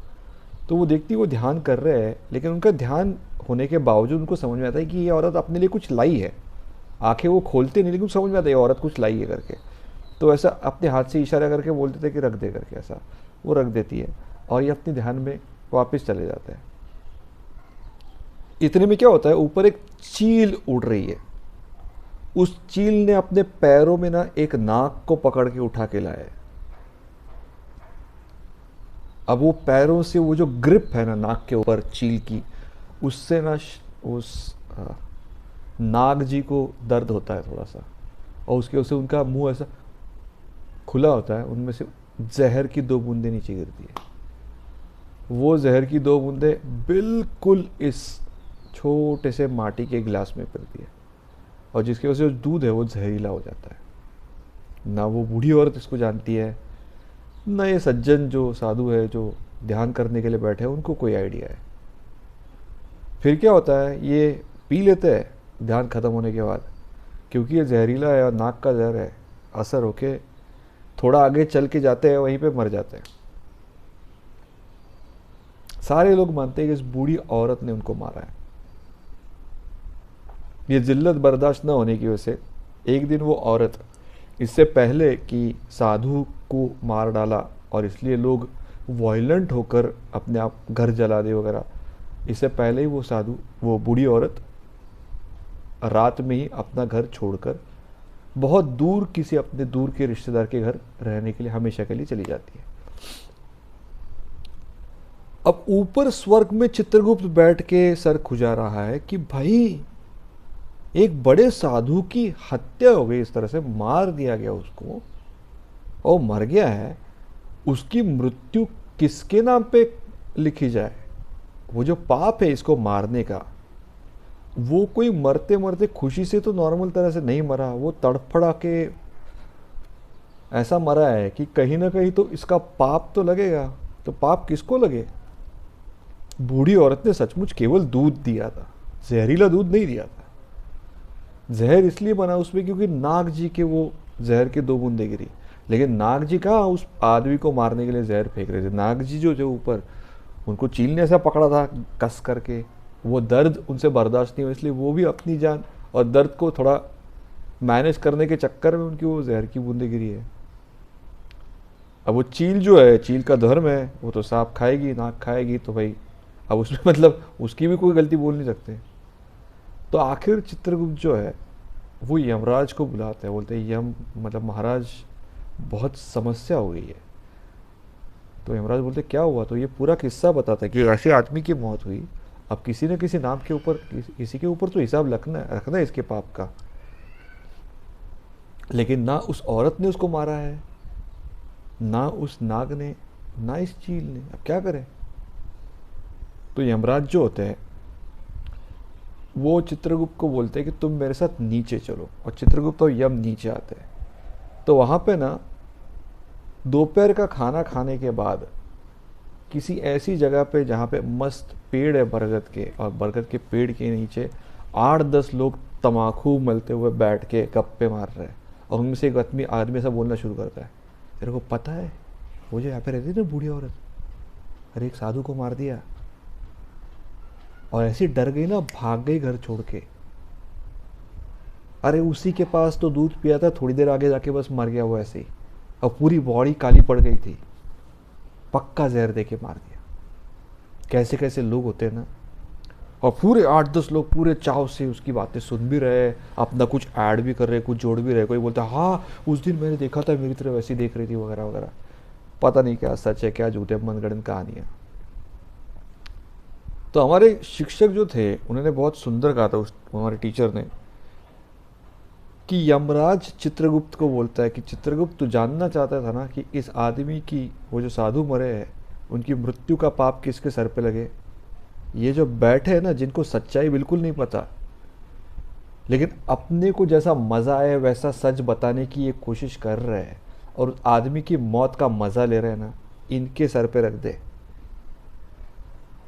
तो वो देखती वो ध्यान कर रहे हैं, लेकिन उनका ध्यान होने के बावजूद उनको समझ में आता है कि ये औरत अपने लिए कुछ लाई है। आंखें वो खोलते नहीं, लेकिन समझ में आता है ये औरत कुछ लाई है करके। तो ऐसा अपने हाथ से इशारा करके बोलते थे कि रख दे करके, ऐसा वो रख देती है और ये अपने ध्यान में वापस चले जाते हैं। इतने में क्या होता है, ऊपर एक चील उड़ रही है। उस चील ने अपने पैरों में ना एक नाग को पकड़ के उठा के लाया है। अब वो पैरों से वो जो ग्रिप है ना नाग के ऊपर चील की, उससे ना उस नाग जी को दर्द होता है थोड़ा सा, और उसके उसे उनका मुंह ऐसा खुला होता है, उनमें से जहर की 2 बूंदें नीचे गिरती है। वो जहर की 2 बूंदें बिल्कुल इस छोटे से माटी के गिलास में पड़ती है, और जिसकी वजह से जो दूध है वो जहरीला हो जाता है। ना वो बूढ़ी औरत इसको जानती है, ना ये सज्जन जो साधु है जो ध्यान करने के लिए बैठे हैं उनको कोई आइडिया है। फिर क्या होता है, ये पी लेते हैं ध्यान ख़त्म होने के बाद, क्योंकि ये जहरीला है और नाक का जहर है, असर होके थोड़ा आगे चल के जाते हैं, वहीं पे मर जाते हैं। सारे लोग मानते हैं कि इस बूढ़ी औरत ने उनको मारा है। ये जिल्लत बर्दाश्त न होने की वजह से एक दिन वो औरत, इससे पहले कि साधु को मार डाला और इसलिए लोग वायलेंट होकर अपने आप घर जला दे वगैरह, इससे पहले ही वो बूढ़ी औरत रात में ही अपना घर छोड़कर बहुत दूर किसी अपने दूर के रिश्तेदार के घर रहने के लिए हमेशा के लिए चली जाती है। अब ऊपर स्वर्ग में चित्रगुप्त बैठ के सर खुजा रहा है कि भाई एक बड़े साधु की हत्या हो गई, इस तरह से मार दिया गया उसको, और मर गया है, उसकी मृत्यु किसके नाम पे लिखी जाए? वो जो पाप है इसको मारने का, वो कोई मरते मरते खुशी से तो नॉर्मल तरह से नहीं मरा, वो तड़फड़ा के ऐसा मरा है कि कहीं ना कहीं तो इसका पाप तो लगेगा। तो पाप किसको लगे? बूढ़ी औरत ने सचमुच केवल दूध दिया था, जहरीला दूध नहीं दिया था। जहर इसलिए बना उसमें क्योंकि नाग जी के वो जहर के 2 बूंदें गिरी, लेकिन नाग जी कहाँ उस आदमी को मारने के लिए जहर फेंक रहे थे। नाग जी जो ऊपर, उनको चील ने ऐसा पकड़ा था कस करके, वो दर्द उनसे बर्दाश्त नहीं हुआ, इसलिए वो भी अपनी जान और दर्द को थोड़ा मैनेज करने के चक्कर में उनकी वो जहर की बूंदें गिरी है। अब वो चील जो है, चील का धर्म है, वो तो सांप खाएगी, नाक खाएगी, तो भाई अब उसमें मतलब उसकी भी कोई गलती बोल नहीं सकते। तो आखिर चित्रगुप्त जो है वो यमराज को बुलाते हैं, बोलते हैं यम मतलब महाराज बहुत समस्या हो गई है। तो यमराज बोलते क्या हुआ? तो ये पूरा किस्सा बताता है कि ऐसे आदमी की मौत हुई, अब किसी न किसी नाम के ऊपर, किसी के ऊपर तो हिसाब रखना है इसके पाप का। लेकिन ना उस औरत ने उसको मारा है, ना उस नाग ने, ना इस चील ने, अब क्या करें? तो यमराज जो होते हैं वो चित्रगुप्त को बोलते हैं कि तुम मेरे साथ नीचे चलो, और चित्रगुप्त और यम नीचे आते हैं। तो वहाँ पे ना दोपहर का खाना खाने के बाद किसी ऐसी जगह पे जहाँ पे मस्त पेड़ है बरगद के, और बरगद के पेड़ के नीचे 8-10 लोग तमाकू मलते हुए बैठ के गप्पे मार रहे हैं, और उनमें से एक आदमी ऐसा बोलना शुरू करता है, तेरे को पता है वो जो यहाँ पे रहती है ना बूढ़ी औरत, अरे एक साधु को मार दिया, और ऐसी डर गई ना, भाग गई घर छोड़ के। अरे उसी के पास तो दूध पिया था, थोड़ी देर आगे जाके बस मर गया वो ऐसे ही, और पूरी बॉडी काली पड़ गई थी, पक्का जहर दे के मार दिया। कैसे कैसे लोग होते हैं ना। और पूरे 8-10 लोग पूरे चाव से उसकी बातें सुन भी रहे, अपना कुछ ऐड भी कर रहे, कुछ जोड़ भी रहे। कोई बोलता है हाँ उस दिन मैंने देखा था, मेरी तरफ वैसी देख रही थी, वगैरह वगैरह। पता नहीं क्या सच है क्या झूठ है, मनगढ़ंत कहानियाँ। तो हमारे शिक्षक जो थे उन्होंने बहुत सुंदर कहा था, उस हमारे टीचर ने, कि यमराज चित्रगुप्त को बोलता है कि चित्रगुप्त तू जानना चाहता था ना कि इस आदमी की, वो जो साधु मरे हैं, उनकी मृत्यु का पाप किसके सर पे लगे? ये जो बैठे हैं ना, जिनको सच्चाई बिल्कुल नहीं पता, लेकिन अपने को जैसा मज़ा आए वैसा सच बताने की ये कोशिश कर रहे हैं, और आदमी की मौत का मज़ा ले रहे हैं ना, इनके सर पे रख दे।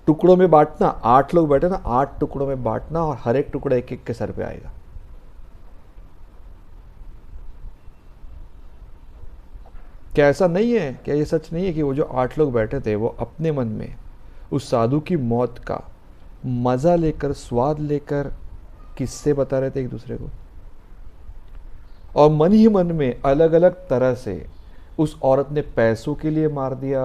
टुकड़ों में बांटना, 8 लोग बैठे ना, 8 टुकड़ों में बांटना, और हर एक टुकड़ा एक एक के सर पे आएगा। क्या ऐसा नहीं है? क्या ये सच नहीं है कि वो जो 8 लोग बैठे थे वो अपने मन में उस साधु की मौत का मज़ा लेकर, स्वाद लेकर किस्से बता रहे थे एक दूसरे को, और मन ही मन में अलग अलग तरह से उस औरत ने पैसों के लिए मार दिया,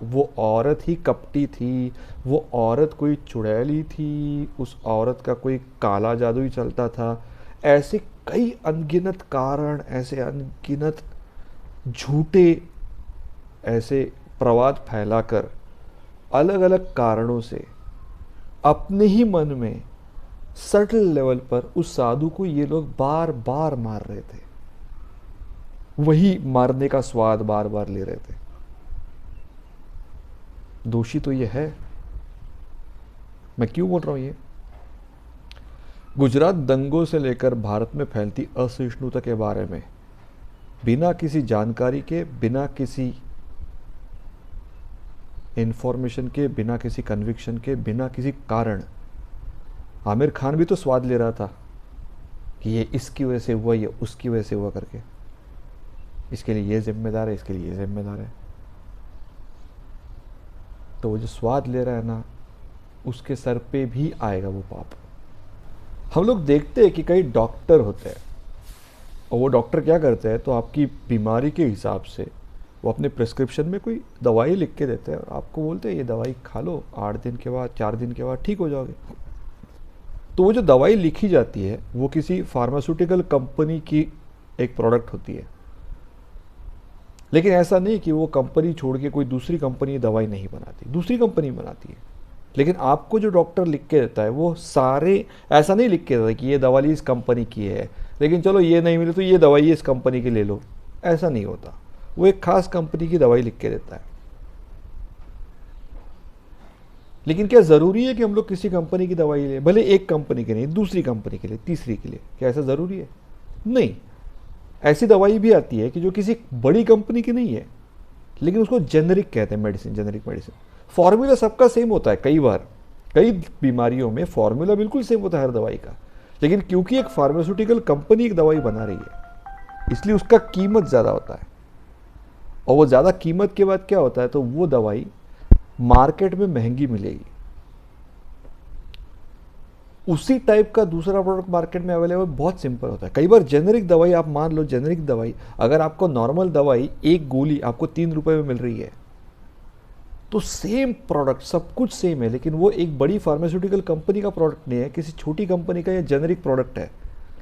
वो औरत ही कपटी थी, वो औरत कोई चुड़ैली थी, उस औरत का कोई काला जादू ही चलता था। ऐसे कई अनगिनत कारण, ऐसे अनगिनत झूठे ऐसे प्रवाद फैलाकर अलग अलग कारणों से अपने ही मन में सटल लेवल पर उस साधु को ये लोग बार बार मार रहे थे, वही मारने का स्वाद बार बार ले रहे थे। दोषी तो ये है। मैं क्यों बोल रहा हूं ये? गुजरात दंगों से लेकर भारत में फैलती असहिष्णुता के बारे में बिना किसी जानकारी के, बिना किसी इंफॉर्मेशन के, बिना किसी कन्विक्शन के, बिना किसी कारण, आमिर खान भी तो स्वाद ले रहा था कि ये इसकी वजह से हुआ, ये उसकी वजह से हुआ करके, इसके लिए ये जिम्मेदार है, इसके लिए ये जिम्मेदार है। तो वो जो स्वाद ले रहा है ना, उसके सर पे भी आएगा वो पाप। हम लोग देखते हैं कि कई डॉक्टर होते हैं, और वो डॉक्टर क्या करते हैं, तो आपकी बीमारी के हिसाब से वो अपने प्रिस्क्रिप्शन में कोई दवाई लिख के देते हैं, और आपको बोलते हैं ये दवाई खा लो, 8 दिन के बाद, 4 दिन के बाद ठीक हो जाओगे। तो वो जो दवाई लिखी जाती है वो किसी फार्मास्यूटिकल कंपनी की एक प्रोडक्ट होती है, लेकिन ऐसा नहीं कि वो कंपनी छोड़ के कोई दूसरी कंपनी दवाई नहीं बनाती, दूसरी कंपनी बनाती है। लेकिन आपको जो डॉक्टर लिख के देता है वो सारे ऐसा नहीं लिख के देता कि ये दवाई इस कंपनी की है, लेकिन चलो ये नहीं मिले तो ये दवाई इस कंपनी की ले लो, ऐसा नहीं होता। वो एक खास कंपनी की दवाई लिख के देता है। लेकिन क्या ज़रूरी है कि हम लोग किसी कंपनी की दवाई लें? भले एक कंपनी की नहीं, दूसरी कंपनी के लिए, तीसरी के लिए, क्या ऐसा ज़रूरी है? नहीं। ऐसी दवाई भी आती है कि जो किसी बड़ी कंपनी की नहीं है, लेकिन उसको जेनरिक कहते हैं, मेडिसिन, जेनरिक मेडिसिन। फॉर्मूला सबका सेम होता है, कई बार कई बीमारियों में फॉर्मूला बिल्कुल सेम होता है हर दवाई का, लेकिन क्योंकि एक फार्मास्यूटिकल कंपनी एक दवाई बना रही है, इसलिए उसका कीमत ज़्यादा होता है। और वो ज़्यादा कीमत के बाद क्या होता है, तो वो दवाई मार्केट में महंगी मिलेगी। उसी टाइप का दूसरा प्रोडक्ट मार्केट में अवेलेबल बहुत सिंपल होता है। कई बार जेनरिक दवाई, आप मान लो जेनरिक दवाई, अगर आपको नॉर्मल दवाई एक गोली आपको 3 रुपए में मिल रही है, तो सेम प्रोडक्ट, सब कुछ सेम है, लेकिन वो एक बड़ी फार्मास्यूटिकल कंपनी का प्रोडक्ट नहीं है, किसी छोटी कंपनी का ये जेनरिक प्रोडक्ट है।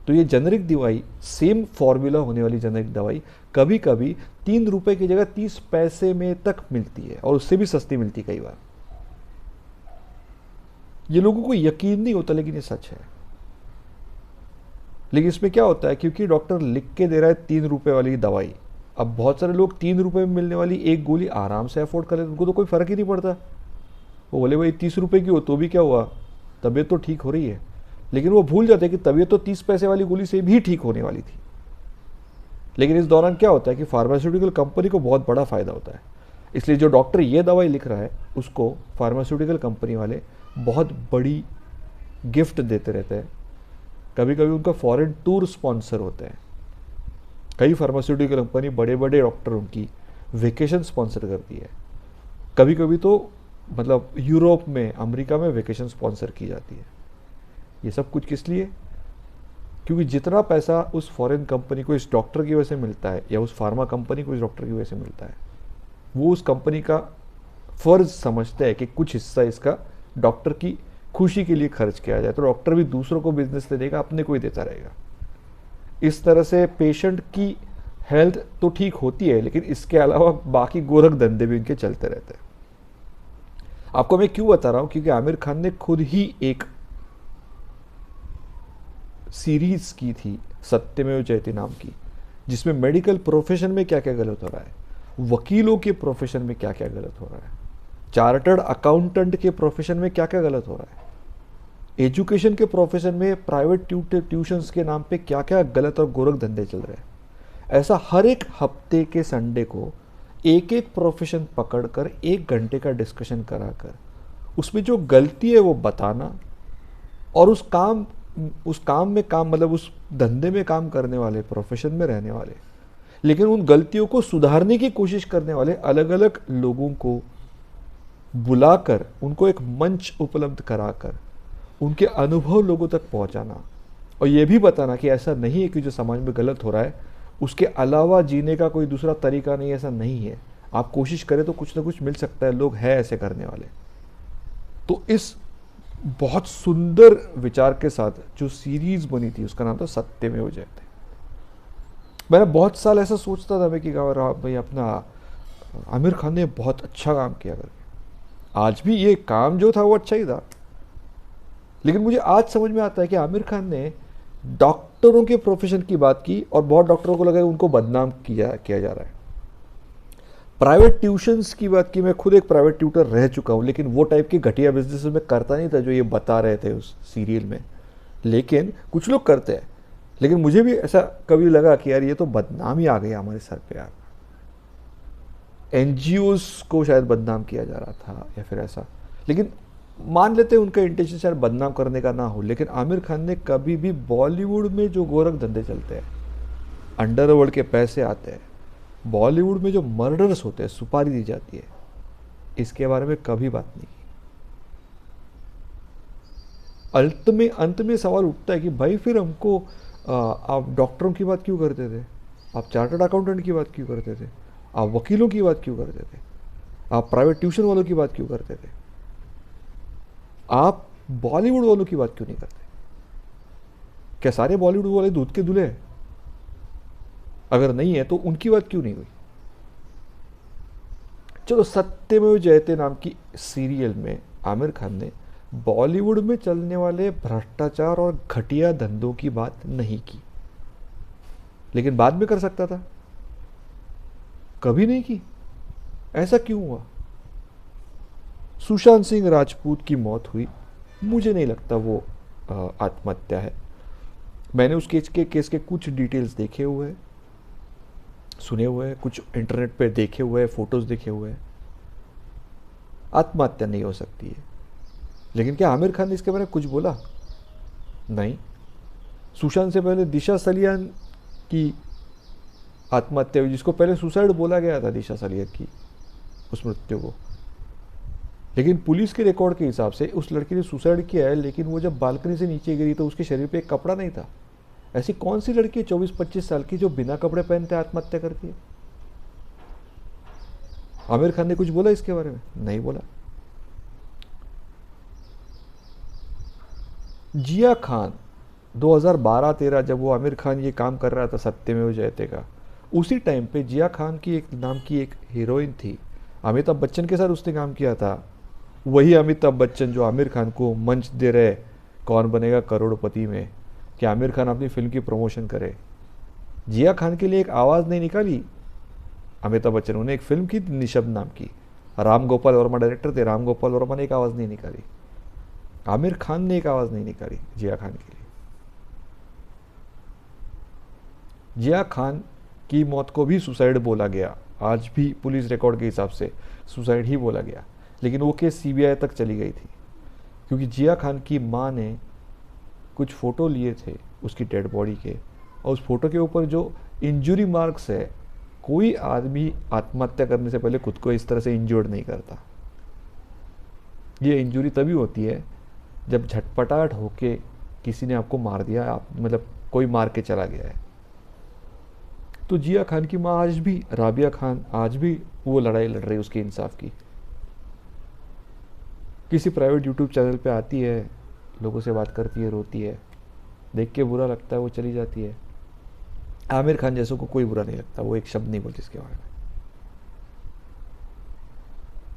तो ये जेनरिक दवाई, सेम फॉर्मूला होने वाली जेनरिक दवाई कभी कभी 3 रुपए की जगह 30 पैसे में तक मिलती है, और उससे भी सस्ती मिलती है कई बार। ये लोगों को यकीन नहीं होता, लेकिन ये सच है। लेकिन इसमें क्या होता है, क्योंकि डॉक्टर लिख के दे रहा है 3 रुपए वाली दवाई, अब बहुत सारे लोग 3 रुपए में मिलने वाली एक गोली आराम से अफोर्ड कर लेते, उनको तो कोई फर्क ही नहीं पड़ता। वो बोले भाई 30 रुपए की हो तो भी क्या हुआ, तबीयत तो ठीक हो रही है। लेकिन वो भूल जाते हैं कि तबीयत तो 30 पैसे वाली गोली से भी ठीक होने वाली थी। लेकिन इस दौरान क्या होता है कि फार्मास्यूटिकल कंपनी को बहुत बड़ा फायदा होता है, इसलिए जो डॉक्टर ये दवाई लिख रहा है उसको फार्मास्यूटिकल कंपनी वाले बहुत बड़ी गिफ्ट देते रहते हैं। कभी कभी उनका फॉरेन टूर स्पॉन्सर होते हैं। कई फार्मास्यूटिकल कंपनी बड़े बड़े डॉक्टरों की वेकेशन स्पॉन्सर करती है। कभी कभी तो मतलब यूरोप में, अमेरिका में वेकेशन स्पॉन्सर की जाती है। ये सब कुछ किस लिए? क्योंकि जितना पैसा उस फॉरेन कंपनी को इस डॉक्टर की वजह से मिलता है, या उस फार्मा कंपनी को इस डॉक्टर की वजह से मिलता है, वो उस कंपनी का फर्ज समझता है कि कुछ हिस्सा इसका डॉक्टर की खुशी के लिए खर्च किया जाए। तो डॉक्टर भी दूसरों को बिजनेस दे देगा, अपने को ही देता रहेगा। इस तरह से पेशेंट की हेल्थ तो ठीक होती है, लेकिन इसके अलावा बाकी गोरख धंधे भी इनके चलते रहते हैं। आपको मैं क्यों बता रहा हूं, क्योंकि आमिर खान ने खुद ही एक सीरीज की थी सत्यमेव जयते नाम की, जिसमें मेडिकल प्रोफेशन में क्या क्या गलत हो रहा है, वकीलों के प्रोफेशन में क्या क्या गलत हो रहा है, चार्टर्ड अकाउंटेंट के प्रोफेशन में क्या क्या गलत हो रहा है, एजुकेशन के प्रोफेशन में प्राइवेट ट्यूशंस के नाम पे क्या क्या गलत और गोरख धंधे चल रहे हैं। ऐसा हर एक हफ्ते के संडे को एक एक प्रोफेशन पकड़कर 1 घंटे का डिस्कशन कराकर उसमें जो गलती है वो बताना, और उस काम में काम मतलब उस धंधे में काम करने वाले, प्रोफेशन में रहने वाले, लेकिन उन गलतियों को सुधारने की कोशिश करने वाले अलग अलग लोगों को बुलाकर उनको एक मंच उपलब्ध कराकर उनके अनुभव लोगों तक पहुंचाना, और ये भी बताना कि ऐसा नहीं है कि जो समाज में गलत हो रहा है उसके अलावा जीने का कोई दूसरा तरीका नहीं, ऐसा नहीं है। आप कोशिश करें तो कुछ ना कुछ मिल सकता है, लोग हैं ऐसे करने वाले। तो इस बहुत सुंदर विचार के साथ जो सीरीज बनी थी उसका नाम था सत्यमेव जयते। मैंने बहुत साल ऐसा सोचता था मैं कि भाई अपना आमिर खान ने बहुत अच्छा काम किया करके, आज भी ये काम जो था वो अच्छा ही था। लेकिन मुझे आज समझ में आता है कि आमिर खान ने डॉक्टरों के प्रोफेशन की बात की और बहुत डॉक्टरों को लगा उनको बदनाम किया जा रहा है। प्राइवेट ट्यूशंस की बात की, मैं खुद एक प्राइवेट ट्यूटर रह चुका हूँ, लेकिन वो टाइप की घटिया बिजनेस में करता नहीं था जो ये बता रहे थे उस सीरियल में। लेकिन कुछ लोग करते हैं, लेकिन मुझे भी ऐसा कभी लगा कि यार ये तो बदनाम ही आ गया हमारे सर पे यार। एनजीओज को शायद बदनाम किया जा रहा था या फिर ऐसा, लेकिन मान लेते हैं उनका इंटेंशन शायद बदनाम करने का ना हो। लेकिन आमिर खान ने कभी भी बॉलीवुड में जो गोरख धंधे चलते हैं, अंडरवर्ल्ड के पैसे आते हैं, बॉलीवुड में जो मर्डर्स होते हैं, सुपारी दी जाती है, इसके बारे में कभी बात नहीं की। अंत में सवाल उठता है कि भाई फिर हमको आप डॉक्टरों की बात क्यों करते थे, आप चार्टर्ड अकाउंटेंट की बात क्यों करते थे, आप वकीलों की बात क्यों करते थे, आप प्राइवेट ट्यूशन वालों की बात क्यों करते थे, आप बॉलीवुड वालों की बात क्यों नहीं करते? क्या सारे बॉलीवुड वाले दूध के दूल्हे हैं? अगर नहीं है तो उनकी बात क्यों नहीं हुई? चलो, सत्यमेव जयते नाम की सीरियल में आमिर खान ने बॉलीवुड में चलने वाले भ्रष्टाचार और घटिया धंधों की बात नहीं की, लेकिन बाद में कर सकता था, कभी नहीं की। ऐसा क्यों हुआ? सुशांत सिंह राजपूत की मौत हुई, मुझे नहीं लगता वो आत्महत्या है। मैंने उस केस के कुछ डिटेल्स देखे हुए हैं, सुने हुए हैं, कुछ इंटरनेट पे देखे हुए हैं, फोटोज देखे हुए हैं। आत्महत्या नहीं हो सकती है। लेकिन क्या आमिर खान ने इसके बारे में कुछ बोला? नहीं। सुशांत से पहले दिशा सलियान की आत्महत्या हुई, जिसको पहले सुसाइड बोला गया था, दिशा सलियान की उस मृत्यु को। लेकिन पुलिस के रिकॉर्ड के हिसाब से उस लड़की ने सुसाइड किया है, लेकिन वो जब बालकनी से नीचे गिरी तो उसके शरीर पे एक कपड़ा नहीं था। ऐसी कौन सी लड़की है 24-25 साल की जो बिना कपड़े पहनते आत्महत्या करती है? आमिर खान ने कुछ बोला इसके बारे में? नहीं बोला। जिया खान 2012-13 जब वो आमिर खान ये काम कर रहा था सत्यमेव जयते का, उसी टाइम पे जिया खान की एक नाम की एक हीरोइन थी, अमिताभ बच्चन के साथ उसने काम किया था। वही अमिताभ बच्चन जो आमिर खान को मंच दे रहे कौन बनेगा करोड़पति में कि आमिर खान अपनी फिल्म की प्रमोशन करे। जिया खान के लिए एक आवाज़ नहीं निकाली अमिताभ बच्चन। उन्हें एक फिल्म की निशब्द नाम की, राम गोपाल वर्मा डायरेक्टर थे, राम गोपाल वर्मा ने एक आवाज़ नहीं निकाली, आमिर खान ने एक आवाज़ नहीं निकाली जिया खान के लिए। जिया खान की मौत को भी सुसाइड बोला गया, आज भी पुलिस रिकॉर्ड के हिसाब से सुसाइड ही बोला गया, लेकिन वो केस सीबीआई तक चली गई थी क्योंकि जिया खान की माँ ने कुछ फ़ोटो लिए थे उसकी डेड बॉडी के, और उस फोटो के ऊपर जो इंजुरी मार्क्स है, कोई आदमी आत्महत्या करने से पहले खुद को इस तरह से इंजर्ड नहीं करता। ये इंजुरी तभी होती है जब झटपटाहट होके किसी ने आपको मार दिया, आप मतलब कोई मार के चला गया है। तो जिया खान की माँ आज भी, राबिया खान, आज भी वो लड़ाई लड़ रही है उसके इंसाफ की। किसी प्राइवेट यूट्यूब चैनल पे आती है, लोगों से बात करती है, रोती है, देख के बुरा लगता है, वो चली जाती है। आमिर खान जैसों को कोई बुरा नहीं लगता, वो एक शब्द नहीं बोलती इसके बारे में।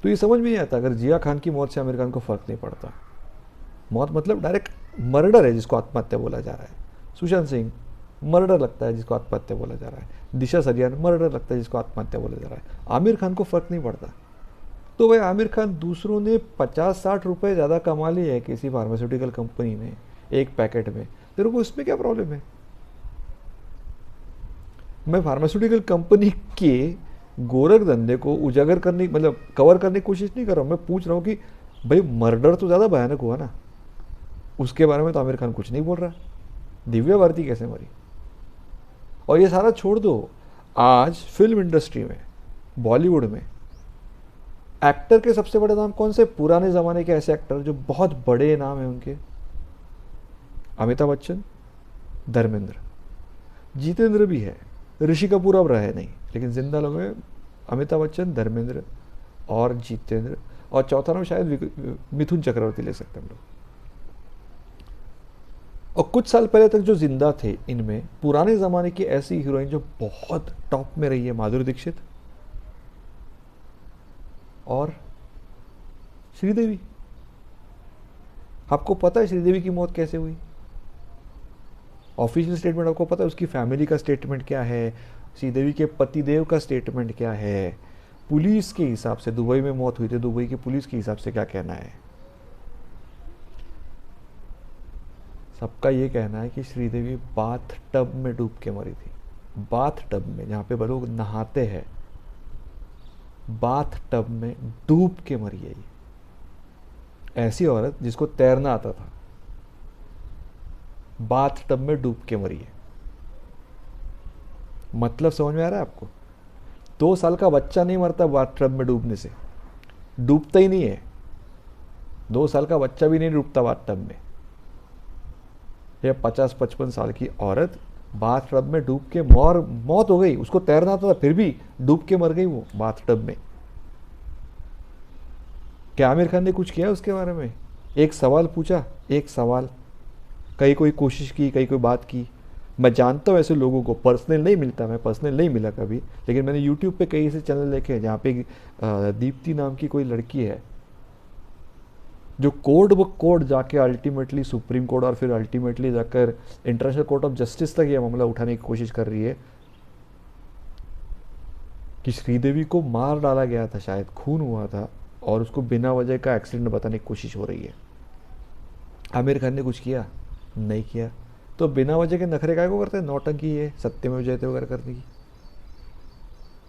तो ये समझ में नहीं आता, अगर जिया खान की मौत से आमिर खान को फर्क नहीं पड़ता। मौत मतलब डायरेक्ट मर्डर है जिसको आत्महत्या बोला जा रहा है। सुशांत सिंह मर्डर लगता है जिसको आत्महत्या बोला जा रहा है। दिशा सरियान मर्डर लगता है जिसको आत्महत्या बोला जा रहा है। आमिर खान को फर्क नहीं पड़ता। तो भाई आमिर खान, दूसरों ने 50-60 रुपए ज़्यादा कमा लिए है किसी फार्मास्यूटिकल कंपनी में एक पैकेट में, तेरे को इसमें क्या प्रॉब्लम है? मैं फार्मास्यूटिकल कंपनी के गोरख धंधे को उजागर करने, मतलब कवर करने की कोशिश नहीं कर रहा हूँ। मैं पूछ रहा हूँ कि भाई मर्डर तो ज़्यादा भयानक हुआ ना, उसके बारे में तो आमिर खान कुछ नहीं बोल रहा। दिव्या भारती कैसे मरी? और ये सारा छोड़ दो, आज फिल्म इंडस्ट्री में, बॉलीवुड में एक्टर के सबसे बड़े नाम कौन से? पुराने ज़माने के ऐसे एक्टर जो बहुत बड़े नाम हैं उनके, अमिताभ बच्चन, धर्मेंद्र, जितेंद्र भी है, ऋषि कपूर अब रहे नहीं, लेकिन जिंदा लोग हैं अमिताभ बच्चन, धर्मेंद्र और जितेंद्र, और चौथा नाम शायद मिथुन चक्रवर्ती ले सकते हैं हम लोग। और कुछ साल पहले तक जो जिंदा थे इनमें पुराने ज़माने की ऐसी हीरोइन जो बहुत टॉप में रही है, माधुरी दीक्षित और श्रीदेवी। आपको पता है श्रीदेवी की मौत कैसे हुई? ऑफिशियल स्टेटमेंट आपको पता है? उसकी फैमिली का स्टेटमेंट क्या है? श्रीदेवी के पतिदेव का स्टेटमेंट क्या है? पुलिस के हिसाब से दुबई में मौत हुई थी, दुबई की पुलिस के हिसाब से क्या कहना है? सबका ये कहना है कि श्रीदेवी बाथ टब में डूब के मरी थी। बाथ टब में, जहाँ पे लोग नहाते हैं, बाथ टब में डूब के मरी है ये। ऐसी औरत जिसको तैरना आता था, बाथ टब में डूब के मरी है। मतलब समझ में आ रहा है आपको? 2 साल का बच्चा नहीं मरता बाथ टब में डूबने से, डूबता ही नहीं है। 2 साल का बच्चा भी नहीं डूबता बाथ टब में। यह 50-55 साल की औरत बाथ टब में डूब के मौत हो गई। उसको तैरना आता था फिर भी डूब के मर गई वो बाथ टब में। क्या आमिर खान ने कुछ किया उसके बारे में? एक सवाल पूछा, एक सवाल, कहीं कोई कोशिश की, कहीं कोई बात की? मैं जानता हूँ ऐसे लोगों को, पर्सनल नहीं मिलता, मैं पर्सनल नहीं मिला कभी, लेकिन मैंने यूट्यूब पे कई ऐसे चैनल देखे हैं जहाँ पे दीप्ति नाम की कोई लड़की है जो कोर्ट ब कोर्ट जाके अल्टीमेटली सुप्रीम कोर्ट और फिर अल्टीमेटली जाकर इंटरनेशनल कोर्ट ऑफ जस्टिस तक ये मामला उठाने की कोशिश कर रही है कि श्रीदेवी को मार डाला गया था, शायद खून हुआ था, और उसको बिना वजह का एक्सीडेंट बताने की कोशिश हो रही है। आमिर खान ने कुछ किया? नहीं किया। तो बिना वजह के नखरे काय को करते हैं? नौटंकी है, सत्यमेव जयते वगैरह करने की।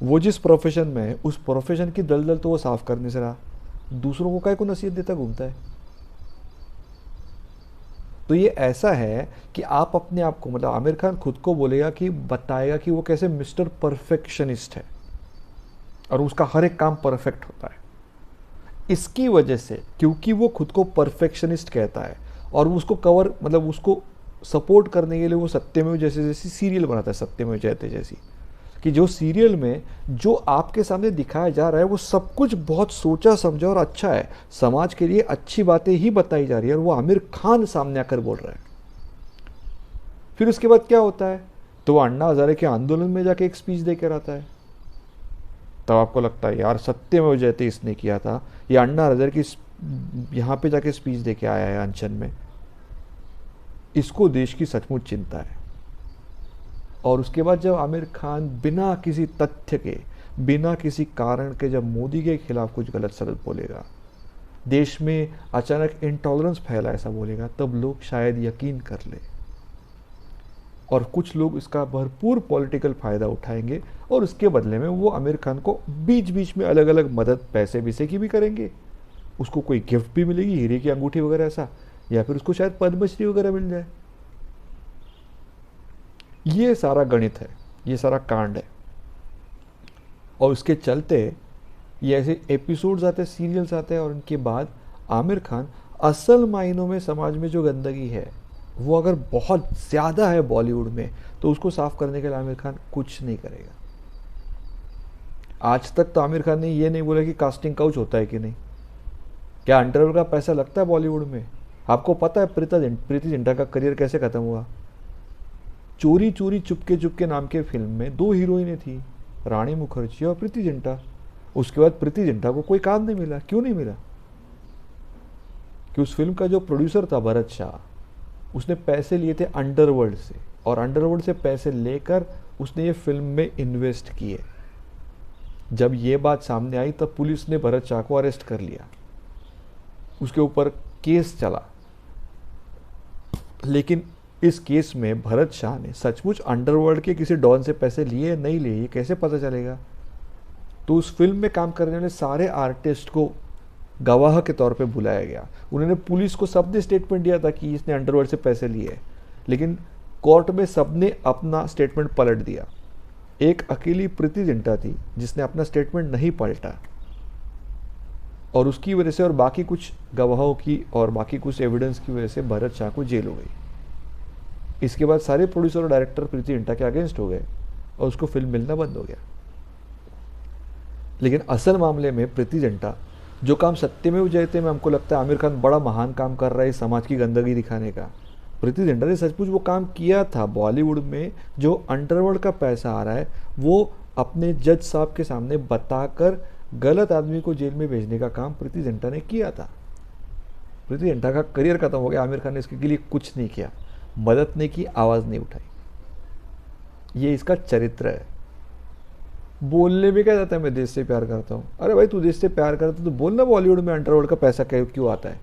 वो जिस प्रोफेशन में है उस प्रोफेशन की दलदल तो वो साफ करने से रहा, दूसरों को काय को नसीहत देता घूमता है। तो ये ऐसा है कि आप अपने आप को, मतलब आमिर खान खुद को बोलेगा कि बताएगा कि वो कैसे मिस्टर परफेक्शनिस्ट है और उसका हर एक काम परफेक्ट होता है। इसकी वजह से, क्योंकि वो खुद को परफेक्शनिस्ट कहता है और उसको कवर मतलब उसको सपोर्ट करने के लिए वो सत्यमेव जैसे जैसी सीरियल बनाता है, सत्यमेव जयते जैसी, कि जो सीरियल में जो आपके सामने दिखाया जा रहा है वो सब कुछ बहुत सोचा समझा और अच्छा है, समाज के लिए अच्छी बातें ही बताई जा रही है, और वो आमिर खान सामने आकर बोल रहा है। फिर उसके बाद क्या होता है, तो वो अन्ना हजारे के आंदोलन में जाके एक स्पीच देकर आता है। तब आपको लगता है यार सत्यमेव जयते इसने किया था, या अन्ना हजारे की यहाँ पे जाके स्पीच देके आया है अनशन में, इसको देश की सचमुच चिंता है। और उसके बाद जब आमिर खान बिना किसी तथ्य के, बिना किसी कारण के जब मोदी के खिलाफ कुछ गलत सलत बोलेगा, देश में अचानक इंटॉलरेंस फैला ऐसा बोलेगा, तब लोग शायद यकीन कर ले, और कुछ लोग इसका भरपूर पॉलिटिकल फ़ायदा उठाएंगे, और उसके बदले में वो आमिर खान को बीच बीच में अलग अलग मदद, पैसे वैसे की भी करेंगे, उसको कोई गिफ्ट भी मिलेगी, हीरे की अंगूठी वगैरह ऐसा, या फिर उसको शायद पद्मश्री वगैरह मिल जाए। ये सारा गणित है, ये सारा कांड है। और उसके चलते ये ऐसे एपिसोड्स आते हैं, सीरियल्स आते हैं, और उनके बाद आमिर खान असल मायनों में समाज में जो गंदगी है वो अगर बहुत ज़्यादा है बॉलीवुड में, तो उसको साफ करने के लिए आमिर खान कुछ नहीं करेगा। आज तक तो आमिर खान ने ये नहीं बोला कि कास्टिंग काउच होता है कि नहीं। क्या अंडरवर्ल्ड का पैसा लगता है बॉलीवुड में? आपको पता है प्रीति जिंटा का करियर कैसे ख़त्म हुआ? चोरी चोरी चुपके चुपके नाम के फिल्म में 2 हीरोइनें थी, रानी मुखर्जी और प्रीति जिंटा। उसके बाद प्रीति जिंटा को कोई काम नहीं मिला। क्यों नहीं मिला? कि उस फिल्म का जो प्रोड्यूसर था भरत शाह, उसने पैसे लिए थे अंडरवर्ल्ड से, और अंडरवर्ल्ड से पैसे लेकर उसने ये फिल्म में इन्वेस्ट किए। जब ये बात सामने आई तब पुलिस ने भरत शाह को अरेस्ट कर लिया, उसके ऊपर केस चला। लेकिन इस केस में भरत शाह ने सचमुच अंडरवर्ल्ड के किसी डॉन से पैसे लिए नहीं लिए, ये कैसे पता चलेगा? तो उस फिल्म में काम करने वाले सारे आर्टिस्ट को गवाह के तौर पे बुलाया गया। उन्होंने पुलिस को सबने स्टेटमेंट दिया था कि इसने अंडरवर्ल्ड से पैसे लिए, लेकिन कोर्ट में सबने अपना स्टेटमेंट पलट दिया। एक अकेली प्रीति जिंटा थी जिसने अपना स्टेटमेंट नहीं पलटा, और उसकी वजह से और बाकी कुछ गवाहों की और बाकी कुछ एविडेंस की वजह से भरत शाह को जेल हो गई। इसके बाद सारे प्रोड्यूसर और डायरेक्टर प्रीति जिंटा के अगेंस्ट हो गए और उसको फिल्म मिलना बंद हो गया। लेकिन असल मामले में प्रीति जिंटा जो काम सत्यमेव जयते में हमको लगता है आमिर खान बड़ा महान काम कर रहा है समाज की गंदगी दिखाने का, प्रीति जिंटा ने सचमुच वो काम किया था। बॉलीवुड में जो अंडरवर्ल्ड का पैसा आ रहा है वो अपने जज साहब के सामने बताकर गलत आदमी को जेल में भेजने का काम प्रीति जिंटा ने किया था। प्रीति जिंटा का करियर खत्म हो गया, आमिर खान ने इसके लिए कुछ नहीं किया, मदद नहीं की, आवाज़ नहीं उठाई। ये इसका चरित्र है। बोलने में क्या जाता है मैं देश से प्यार करता हूँ। अरे भाई तू देश से प्यार करता तो बोलना बॉलीवुड में अंडरवर्ल्ड का पैसा क्यों आता है?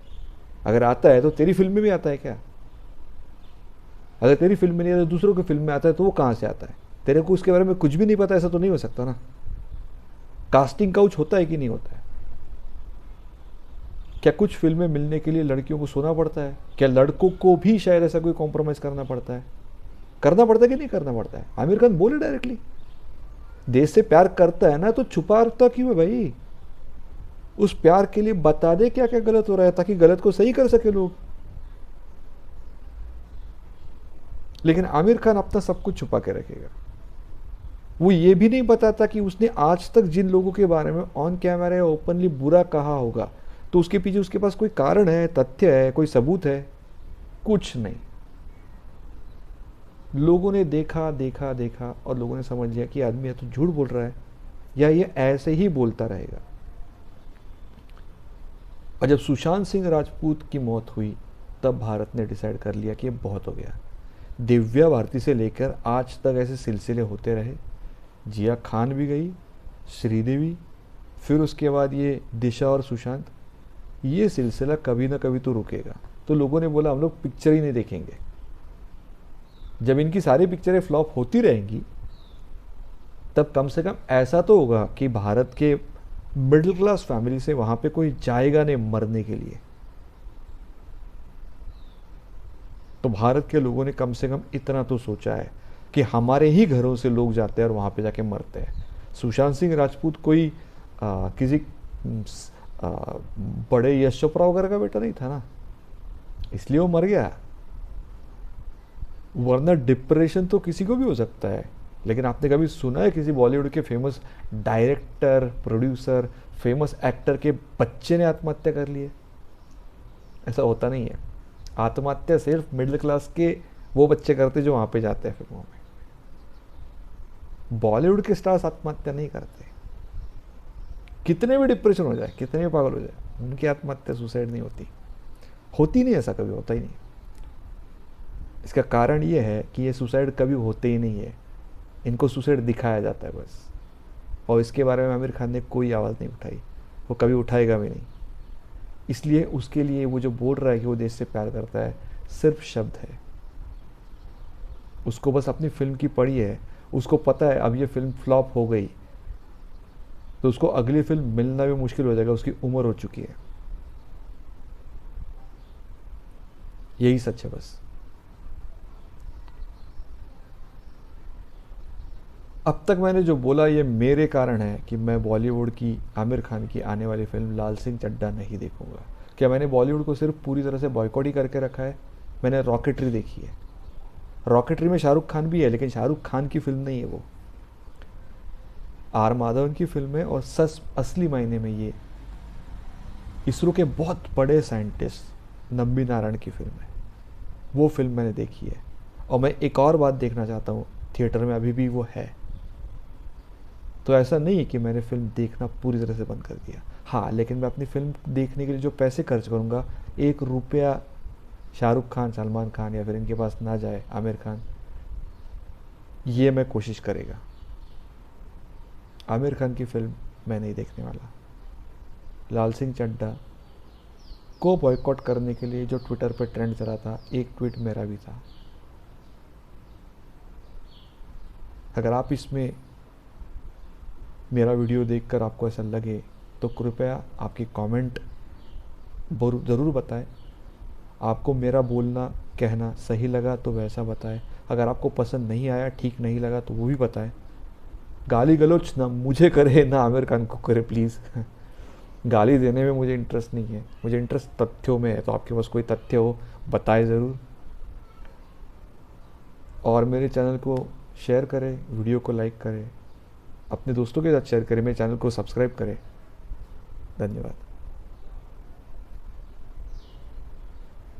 अगर आता है तो तेरी फिल्म में भी आता है क्या? अगर तेरी फिल्म में नहीं आता तो दूसरों की फिल्म में आता है तो वो कहाँ से आता है? तेरे को उसके बारे में कुछ भी नहीं पता, ऐसा तो नहीं हो सकता ना। कास्टिंग काउच होता है कि नहीं होता है? क्या कुछ फिल्में मिलने के लिए लड़कियों को सोना पड़ता है? क्या लड़कों को भी शायद ऐसा कोई कॉम्प्रोमाइज़ करना पड़ता है? करना पड़ता है कि नहीं करना पड़ता है? आमिर खान बोले डायरेक्टली, देश से प्यार करता है ना तो छुपाता क्यों है भाई? उस प्यार के लिए बता दे क्या क्या गलत हो रहा है ताकि गलत को सही कर सके लोग। लेकिन आमिर खान अपना सब कुछ छुपा के रखेगा। वो ये भी नहीं बताता कि उसने आज तक जिन लोगों के बारे में ऑन कैमरा या ओपनली बुरा कहा होगा तो उसके पीछे उसके पास कोई कारण है, तथ्य है, कोई सबूत है? कुछ नहीं। लोगों ने देखा देखा देखा और लोगों ने समझ लिया कि आदमी या तो झूठ बोल रहा है या ये ऐसे ही बोलता रहेगा। और जब सुशांत सिंह राजपूत की मौत हुई तब भारत ने डिसाइड कर लिया कि ये बहुत हो गया। दिव्या भारती से लेकर आज तक ऐसे सिलसिले होते रहे। जिया खान भी गई, श्रीदेवी, फिर उसके बाद ये दिशा और सुशांत। ये सिलसिला कभी ना कभी तो रुकेगा। तो लोगों ने बोला हम लोग पिक्चर ही नहीं देखेंगे। जब इनकी सारी पिक्चरें फ्लॉप होती रहेंगी तब कम से कम ऐसा तो होगा कि भारत के मिडिल क्लास फैमिली से वहां पे कोई जाएगा नहीं मरने के लिए। तो भारत के लोगों ने कम से कम इतना तो सोचा है कि हमारे ही घरों से लोग जाते हैं और वहां पे जाके मरते हैं। सुशांत सिंह राजपूत कोई किसी बड़े यश चोपड़ा वगैरह का बेटा नहीं था ना, इसलिए वो मर गया। वरना डिप्रेशन तो किसी को भी हो सकता है। लेकिन आपने कभी सुना है किसी बॉलीवुड के famous director, producer, famous actor के बच्चे ने आत्महत्या कर ली है? ऐसा होता नहीं है। आत्महत्या सिर्फ मिडिल क्लास के वो बच्चे करते जो वहाँ पे जाते हैं फिल्मों में। बॉलीवुड के स्टार्स आत्महत्या नहीं करते। कितने भी डिप्रेशन हो जाए, कितने भी पागल हो जाए, उनकी आत्महत्या सुसाइड नहीं होती। होती नहीं, ऐसा कभी होता ही नहीं। इसका कारण ये है कि ये सुसाइड कभी होते ही नहीं है, इनको सुसाइड दिखाया जाता है बस। और इसके बारे में आमिर खान ने कोई आवाज़ नहीं उठाई, वो कभी उठाएगा भी नहीं। इसलिए उसके लिए वो जो बोल रहा है कि वो देश से प्यार करता है, सिर्फ शब्द है। उसको बस अपनी फिल्म की पड़ी है, उसको पता है अब ये फिल्म फ्लॉप हो गई तो उसको अगली फिल्म मिलना भी मुश्किल हो जाएगा, उसकी उम्र हो चुकी है। यही सच है बस। अब तक मैंने जो बोला ये मेरे कारण है कि मैं बॉलीवुड की आमिर खान की आने वाली फिल्म लाल सिंह चड्ढा नहीं देखूंगा। क्या मैंने बॉलीवुड को सिर्फ पूरी तरह से बॉयकॉट ही करके रखा है? मैंने रॉकेटरी देखी है। रॉकेटरी में शाहरुख खान भी है, लेकिन शाहरुख खान की फिल्म नहीं है वो, आर माधवन की फिल्म है। और सच असली मायने में ये इसरो के बहुत बड़े साइंटिस्ट नंबी नारायण की फिल्म है। वो फिल्म मैंने देखी है। और मैं एक और बात देखना चाहता हूँ, थिएटर में अभी भी वो है। तो ऐसा नहीं है कि मैंने फिल्म देखना पूरी तरह से बंद कर दिया। हाँ, लेकिन मैं अपनी फिल्म देखने के लिए जो पैसे खर्च करूँगा, 1 रुपया शाहरुख खान, सलमान खान या फिर इनके पास ना जाए, आमिर खान, ये मैं कोशिश करेगा। आमिर खान की फिल्म मैं नहीं देखने वाला। लाल सिंह चड्ढा को बॉयकॉट करने के लिए जो ट्विटर पर ट्रेंड चला था, एक ट्वीट मेरा भी था। अगर आप इसमें मेरा वीडियो देखकर आपको ऐसा लगे तो कृपया आपकी कमेंट ज़रूर बताएं। आपको मेरा बोलना कहना सही लगा तो वैसा बताएं। अगर आपको पसंद नहीं आया, ठीक नहीं लगा तो वो भी बताएं। गाली गलौज ना मुझे करे ना आमिर खान को करे प्लीज़। गाली देने में मुझे इंटरेस्ट नहीं है, मुझे इंटरेस्ट तथ्यों में है। तो आपके पास कोई तथ्य हो बताएं ज़रूर। और मेरे चैनल को शेयर करें, वीडियो को लाइक करें, अपने दोस्तों के साथ शेयर करें, मेरे चैनल को सब्सक्राइब करें। धन्यवाद।